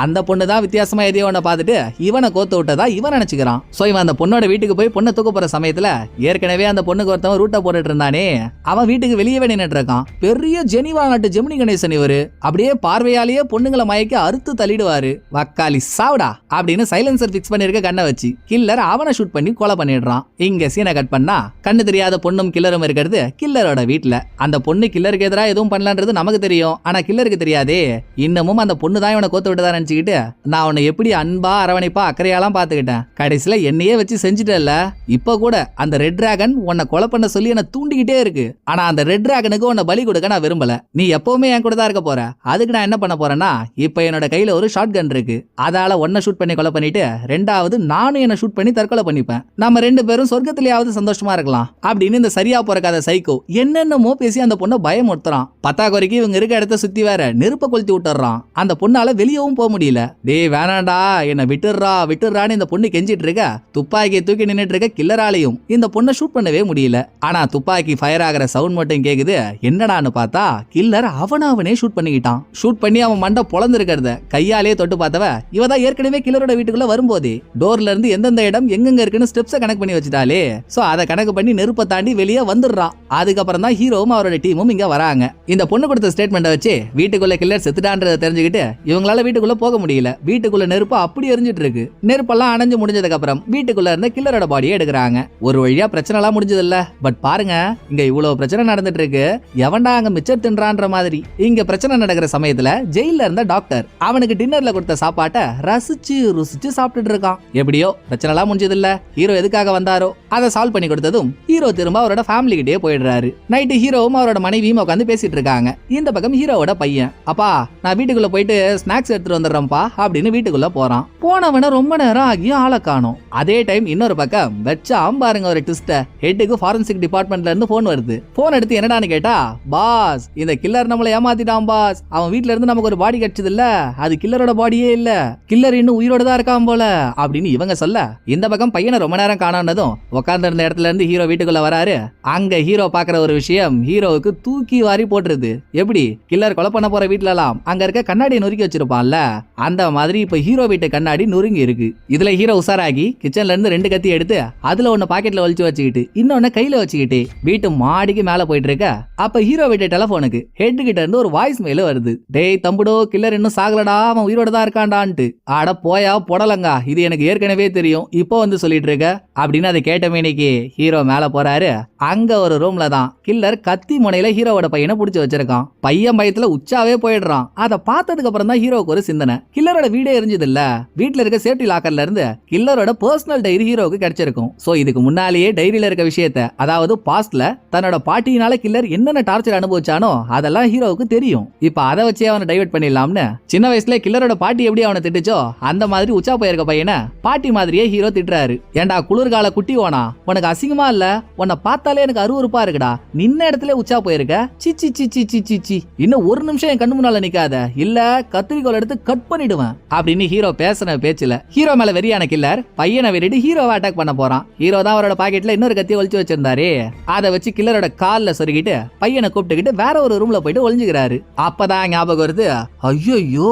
அந்த பொண்ணு தான் வித்தியாசமா எதையோ ஒண்ண பார்த்துட்டு இவனை கோத்து விட்டதா இவன் நினைச்சுக்கிறான். சோ இவன் அந்த பொண்ணோட வீட்டுக்கு போய் பொண்ணை தூக்க போற சமயத்துல ஏற்கனவே அந்த பொண்ணுக்கு ஒருத்தவன் ரூட்டை போட்டுட்டு இருந்தானே அவன் வீட்டுக்கு வெளியே நின்னுட்டு இருக்கான். பெரிய ஜெனிவா நாட்டு ஜெமினி கணேசன் இவரு. அப்படியே பார்வையாலேயே பொண்ணுங்களை மயக்கி அறுத்து தள்ளிடுவாரு. வக்காலி சாவுடா அப்படின்னு சைலன்சர் பிக்ஸ் பண்ணிருக்க கண்ணை வச்சு கில்லர் அவனை ஷூட் பண்ணி கொலை பண்ணிடுறான். இங்க சீனை கட் பண்ணா கண்ணு தெரியாத பொண்ணும் கில்லரும் இருக்கிறது கில்லரோட வீட்டுல. அந்த பொண்ணு கில்லருக்கு எதிராக எதுவும் பண்ணலான்றது நமக்கு தெரியும், ஆனா கில்லருக்கு தெரியாதே. இன்னமும் அந்த பொண்ணு தான் இவனை கோத்து விட்டதா நினைச்சுக்கிட்டு நான் உன்னை எப்படி அன்பா அரவணைப்பா அக்கறையாலாம் பாத்துக்கிட்டேன், கடைசியில என்னையே வச்சு செஞ்சுட்டல. இப்ப கூட அந்த ரெட் டிராகன் உன்னை கொலை பண்ண சொல்லி என்ன தூண்டிக்கிட்டே இருக்கு. ஆனா அந்த ரெட் டிராகனுக்கு உன்னை பலி கொடுக்க நான் விரும்பல. நீ எப்பவுமே என் கூட தான் இருக்க போற. அதுக்கு நான் என்ன பண்ண போறேன்னா இப்ப என்னோட கையில ஒரு ஷாட் கன் இருக்கு. அதால ஒன்ன ஷூட் பண்ணி கொலை பண்ணிட்டு ரெண்டாவது நானும் என்ன ஷூட் பண்ணி தற்கொலை பண்ணிப்பேன். நம்ம 2 பேரும் சொர்க்கத்திலேயாவது சந்தோஷமா இருக்கலாம் அப்படின்னு இந்த சரியா பிறக்காத சைக்கோ என்னென்னமோ பேசி அந்த பொண்ணை பயமுறுத்துறான். பத்தாக்குறைக்கு இவங்க இருக்க இடத்த சுத்தி வேற நெருப்ப கொளுத்தி விட்டுறான். அந்த பொண்ணால வெளியவும் போக முடியல. டேய் வேணாண்டா என்ன விட்டுறான்னு இந்த பொண்ணு கெஞ்சிட்டு இருக்க. துப்பாக்கியை தூக்கி நின்னுட்டு இருக்க கில்லராலையும் இந்த பொண்ணை ஷூட் பண்ணவே முடியல. ஆனா துப்பாக்கி ஃபயர் ஆகிற சவுண்ட் மட்டும் கேக்குது. என்னடான்னு பார்த்தா கில்லர் அவனே ஷூட் பண்ணிக்கிட்டான். ஷூட் பண்ணி அவன் மண்டை பொளந்து இருக்கிறத கையாலே தொட்டு பார்த்தவ இவதான் ஏற்கனவே கில்லரோட வீட்டுக்குள்ள வரும்போதே டோர்ல இருந்து எந்தெந்த இடம் எங்கெங்க இருக்குன்னு ஸ்டெப்ஸை கனெக்ட் பண்ணி வச்சுட்டாலே. சோ அதை கணக்கு பண்ணி நெருப்பை தாண்டி வெளியே வந்துடுறான். அதுக்கப்புறம் தான் ஹீரோவும் அவரோட டீமும் இங்க வராங்க. இந்த பொண்ணு கொடுத்த ஸ்டேட்மெண்ட்டை வச்சு வீட்டுக்குள்ள கில்லர் செத்துட்டான்றதை தெரிஞ்சுக்கிட்டு இவங்களால வீட்டுக்குள்ள போக முடியல. வீட்டுக்குள்ள நெருப்பு அப்படி எரிஞ்சிட்டு இருக்கு. நெருப்பெல்லாம் அணைஞ்சு முடிஞ்சதுக்கு அப்புறம் வீட்டுக்குள்ள இருந்த கில்லரோட பாடியை எடுக்கிறாங்க. ஒரு வழியா பிரச்சனை எல்லாம் முடிஞ்சது இல்ல. பட் பாருங்க இங்க இவ்வளவு பிரச்சனை நடந்துட்டு இருக்கு. எவன்டா அங்க மிச்சர் தின்றான்ற மாதிரி. இங்க பிரச்சனை நடக்கிற சமயத்துல ஜெயில இருந்த டாக்டர் அவனுக்கு டின்னர்ல கொடுத்த சாப்பாட்டை ரசிச்சு ருசிச்சு சாப்பிட்டுட்டு இருக்கான். எப்படியோ பிரச்சனை எல்லாம் முடிஞ்சது இல்ல. ஹீரோ எதுக்காக வந்தாரோ அதை சால்வ் பண்ணி கொடுத்ததும் ஹீரோ திரும்ப அவரோட ஃபேமிலி கிட்டே போயிடுறாரு. நைட்டு ஹீரோவும் அவரோட மனைவியும் உட்காந்து பேசிட்டு இருக்காங்க. இந்த பக்கம் ஹீரோவோட பையன் அப்பா நான் வீட்டுக்குள்ள போயிட்டு ஸ்நாக்ஸ் எடுத்துட்டு வந்துடுறேன்ப்பா அப்படின்னு வீட்டுக்குள்ள போறான். போனவன ரொம்ப நேரம் ஆகியும் ஆளை காணோம். அதே டைம் இன்னொரு பக்கம் வச்சா பாருங்க ஒரு ட்விஸ்ட. ஹெட்டுக்கு ஃபாரன்சிக் டிபார்ட்மெண்ட்ல இருந்து போன் வருது. போன் எடுத்து என்னடான்னு கேட்டா பாஸ் இந்த கில்லர் நம்மளை ஏமாத்திட்டான் பாஸ். அவன் வீட்ல இருந்து நமக்கு ஒரு பாடி கிடைச்சது இல்ல, அது கில்லரோட பாடியே இல்ல, கில்லர் இன்னும் உயிரோட தான் இருக்கான் போல அப்படின்னு இவங்க சொல்ல இந்த பக்கம் பையனை ரொம்ப நேரம் காணானதும் உட்கார்ந்து இருந்த இடத்துல இருந்து ஹீரோ வீட்டுக்குள்ள வராரு. அங்க ஹீரோ பாக்குற ஒரு விஷயம் ஹீரோவுக்கு தூக்கி வாரி போட்டுருது. எப்படி கில்லர் கொலை பண்ண போற வீட்டுல எல்லாம் அங்க இருக்க கண்ணாடியை நொறுக்கி வச்சிருப்பான்ல அந்த மாதிரி இப்ப ஹீரோ வீட்டு கண்ணாடி நொறுங்கி இருக்கு. இதுல ஹீரோ உசாராகி கிச்சன்ல இருந்து 2 கத்தி எடுத்து அதுல ஒண்ணு பாக்கெட்ல ஒளிச்சு வச்சுக்கிட்டு இன்னொன்னு கையில வச்சுக்கிட்டு வீட்டு மாடிக்கு மேல போயிட்டு இருக்க. அப்ப ஹீரோ வீட்டு டெலிபோனுக்கு ஹெட் கிட்ட இருந்து ஒரு வாய்ஸ் மெயில் வருது. டேய் தம்புடோ கில்லர் இன்னும் சாகலடா, அவன் உயிரோட தான் இருக்கான்டான்ட்டு. ஆட போயா பொடலங்கா, இது எனக்கு ஏற்கனவே தெரியும், இப்போ வந்து சொல்லிட்டு இருக்க அப்படின்னு அதை கேட்ட மேனிக்கு ஹீரோ மேல போறாரு. அங்க ஒரு ரூம்ல தான் கில்லர் கத்தி முனையில ஹீரோவோட பையனை புடிச்சு வச்சிருக்கான். பையன் பயத்துல உச்சாவே போயிடுறான். அதை பார்த்ததுக்கு அப்புறம் தான் ஹீரோக்கு ஒரு சிந்தனை. கில்லரோட வீடே எரிஞ்சது இல்ல, வீட்டுல இருக்க சேஃப்டி லாக்கர்ல இருந்து கில்லரோட பர்சனல் டைரி ஹீரோவுக்கு கிடைச்சிருக்கும். சோ இதுக்கு முன்னாலேயே டைரியில இருக்க விஷயத்த, அதாவது பாஸ்ட்ல தன்னோட பாட்டியினால கில்லர் என்னென்ன டார்ச்சர் அனுபவிச்சானோ அதெல்லாம் ஹீரோவுக்கு தெரியும். இப்ப அதை வச்சே அவனை டைவர்ட் பண்ணிடலாம்னு சின்ன வயசுல கில்லரோட பாட்டி எப்படி அவனை திட்டுச்சோ அந்த மாதிரி உச்சா போயிருக்க பையனை பாட்டி மாதிரியே ஹீரோ திட்டுறாரு. ஏண்டா குளிர்கால குட்டி ஓனா, உனக்கு அசிங்கமா இல்ல? உன்னை பார்த்தாலே எனக்கு அருவருப்பா இருக்குடா, நின்ன இடத்துல உச்சா போயிருக்க. சிச்சி சிச்சி சிச்சி சி, இன்னும் ஒரு நிமிஷம் என் கண்ணு முன்னால நிக்காத, இல்ல கத்திரிக்கோல் எடுத்து கட் பண்ணிடுவேன் அப்படின்னு ஹீரோ பேசின பேச்சுல ஹீரோ மேல வெறியான கில்லர் பையனை விட்டுட்டு ஹீரோவை அட்டாக் பண்ண போறான். ஹீரோ தான் அவரோட பாக்கெட்ல இன்னொரு கத்தியை ஒளிச்சு வச்சிருந்தாரு. அதை வச்சு கில்லரோட கால்ல சொருகிட்டு பையனை கூப்பிட்டுக்கிட்டு வேற ஒரு ரூம்ல போயிட்டு ஒளிஞ்சுக்கிறாரு. அப்பதான் ஞாபகம் வருது, ஐயோ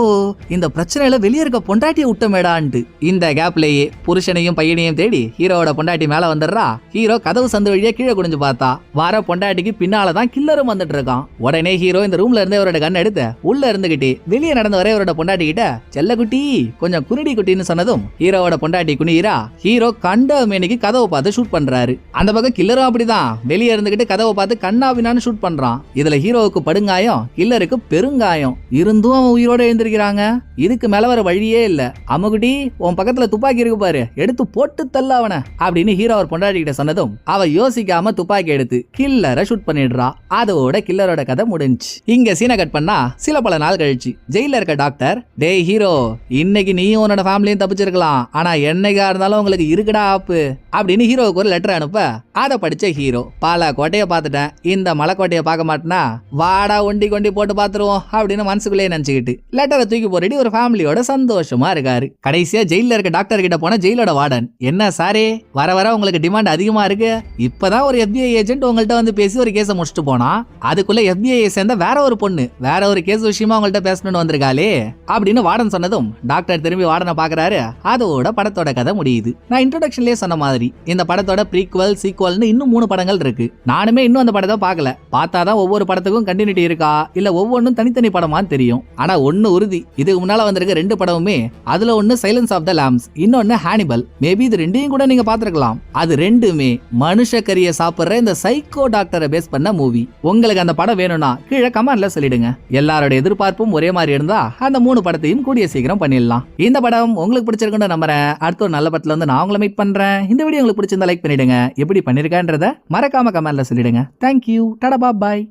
இந்த பிரச்சனையில வெளியே இருக்க பொண்டாட்டியை விட்டமேடான்ட்டு இந்த கேப்லயே புருஷனையும் பையனையும் தேடி ஹீரோவோட பொண்டாட்டி மேல வந்துடுறா. ஹீரோ கதவு சந்து வழியா கீழே குனிஞ்சு பார்த்தா வர பொண்டாட்டிக்கு பின்னாலதான் கில்லரும் வந்துட்டு இருக்கான். உடனே ஹீரோ இந்த ரூம்ல இருந்து அவரோட கண் எடுத்து உள்ள இருந்துகிட்டே வெளியே நடந்து வர அவரோட பொண்டாட்டி கிட்ட செல்லக்குட்டி கொஞ்சம் குருடி குட்டின்னு சொன்னதும் ஹீரோவோட பொண்டாட்டி குனிகிறா. ஹீரோ கண்ட மேனிக்கு கதவை பார்த்து ஷூட் பண்றாரு. அந்த பக்கம் கில்லரும் அப்படிதான் வெளியே இருந்துகிட்டு கதவை பார்த்து கண்ணாபினான்னு ஷூட் பண்றான். இதுல ஹீரோவுக்கு படுங்காயம், கில்லருக்கு பெருங்காயம். இருந்தும் அவன் உயிரோட எழுந்திருக்கிறாங்க. இதுக்கு மேல வர வழியே இல்ல. அம்முகுட்டி உன் பக்கத்துல துப்பாக்கி இருக்கு பாரு, எடுத்து போட்டு தள்ள அவன அப்படின்னு ஹீரோ அவர் பொண்டாட்டி கிட்ட சொன்னதும் அவ யோசிக்காம துப்பாக்கி எடுத்து கில்லரை ஷூட் பண்ணிடுறா. அதோட கில்லரோட கதை முடிஞ்சு. இங்க சீனை கட் பண்ணா சில பல நாள் கழிச்சு ஜெயில இருக்க டாக்டர், டேய் ஹீரோ இன்னைக்கு நீயும் உன்னோட ஃபேமிலியும் தப்பிச்சிருக்கலாம், ஆனா என்னைக்கா இருந்தாலும் உங்களுக்கு இருக்குடா ஆப்பு அப்படின்னு ஹீரோவுக்கு ஒரு லெட்டர் அனுப்ப அதை படிச்ச ஹீரோ, பல கோட்டையை பார்த்துட்டேன், இந்த மலைக்கோட்டையை பார்க்க மாட்டேனா, வாடா ஒண்டி கொண்டி போட்டு பாத்துருவோம் அப்படின்னு மனசுக்குள்ளே நினைச்சுக்கிட்டு லெட்டரை தூக்கி போட்டுட்டு ஒரு ஃபேமிலியோட சந்தோஷமா இருக்காரு. கடைசியா ஜெயில இருக்க டாக்டர் கிட்ட போன ஜெயிலோட வார்டன், என்ன சாரே வர வர உங்களுக்கு டிமாண்ட் அதிகமா இருக்கு, இப்பதான் ஒரு FBI ஏஜென்ட் உங்கள்ட்ட வந்து பேசி ஒரு கேஸை முடிச்சுட்டு போனா, அதுக்குள்ள FBI சேர்ந்த வேற ஒரு பொண்ணு வேற ஒரு கேஸ் விஷயமா உங்கள்ட்ட பேசணும்னு வந்திருக்காளே அப்படின்னு வார்டன் சொன்னதும் டாக்டர் திரும்பி வார்டனை பாக்குறாரு. அதோட படத்தோட கதை முடியுது. நான் இன்ட்ரோடக்ஷன்லயே சொன்ன மாதிரி இந்த படத்தோட ப்ரீக்வல் சீக்வல்னு இன்னும் 3 படங்கள் இருக்கு. நானுமே இன்னும் அந்த படத்தை பார்க்கல. பார்த்தாதான் ஒவ்வொரு படத்துக்கும் கண்டினியூட்டி இருக்கா இல்ல ஒவ்வொன்றும் தனித்தனி படமான்னு தெரியும். ஆனா ஒண்ணு உறுதி, இதுக்கு முன்னால வந்திருக்க 2 படமுமே, அதுல ஒண்ணு சைலன்ஸ் ஆஃப் த லாம்ஸ், இன்னொன்னு ஹானிபல். மேபி இது 2ஐயும் கூட நீங்க பாத்துருக்கலாம். அது 2மே மனுஷ கறியை சாப்பிடுற இந்த சைக்கோ டாக்டரை பேஸ் பண்ண மூவி. உங்களுக்கு அந்த படம் வேணும்னா கீழே கமெண்ட்ல சொல்லிடுங்க. எல்லாரோட எதிர்பார்ப்பும் ஒரே மாதிரி இருந்தா அந்த 3 படத்தையும் கூடிய சீக்கிரம் பண்ணிடலாம். இந்த படம் உங்களுக்கு பிடிச்சிருக்குன்னு நம்புறேன். அடுத்த ஒரு நல்ல படத்துல வந்து நான் உங்களை மீட் பண்றேன். இந்த வீடியோ உங்களுக்கு பிடிச்சிருந்தா லைக் பண்ணிடுங்க. எப்படி பண்ணிருக்கேன்றத மறக்காம கமெண்ட்ல சொல்லிடுங்க. தேங்க்யூ. டாடா பாய்.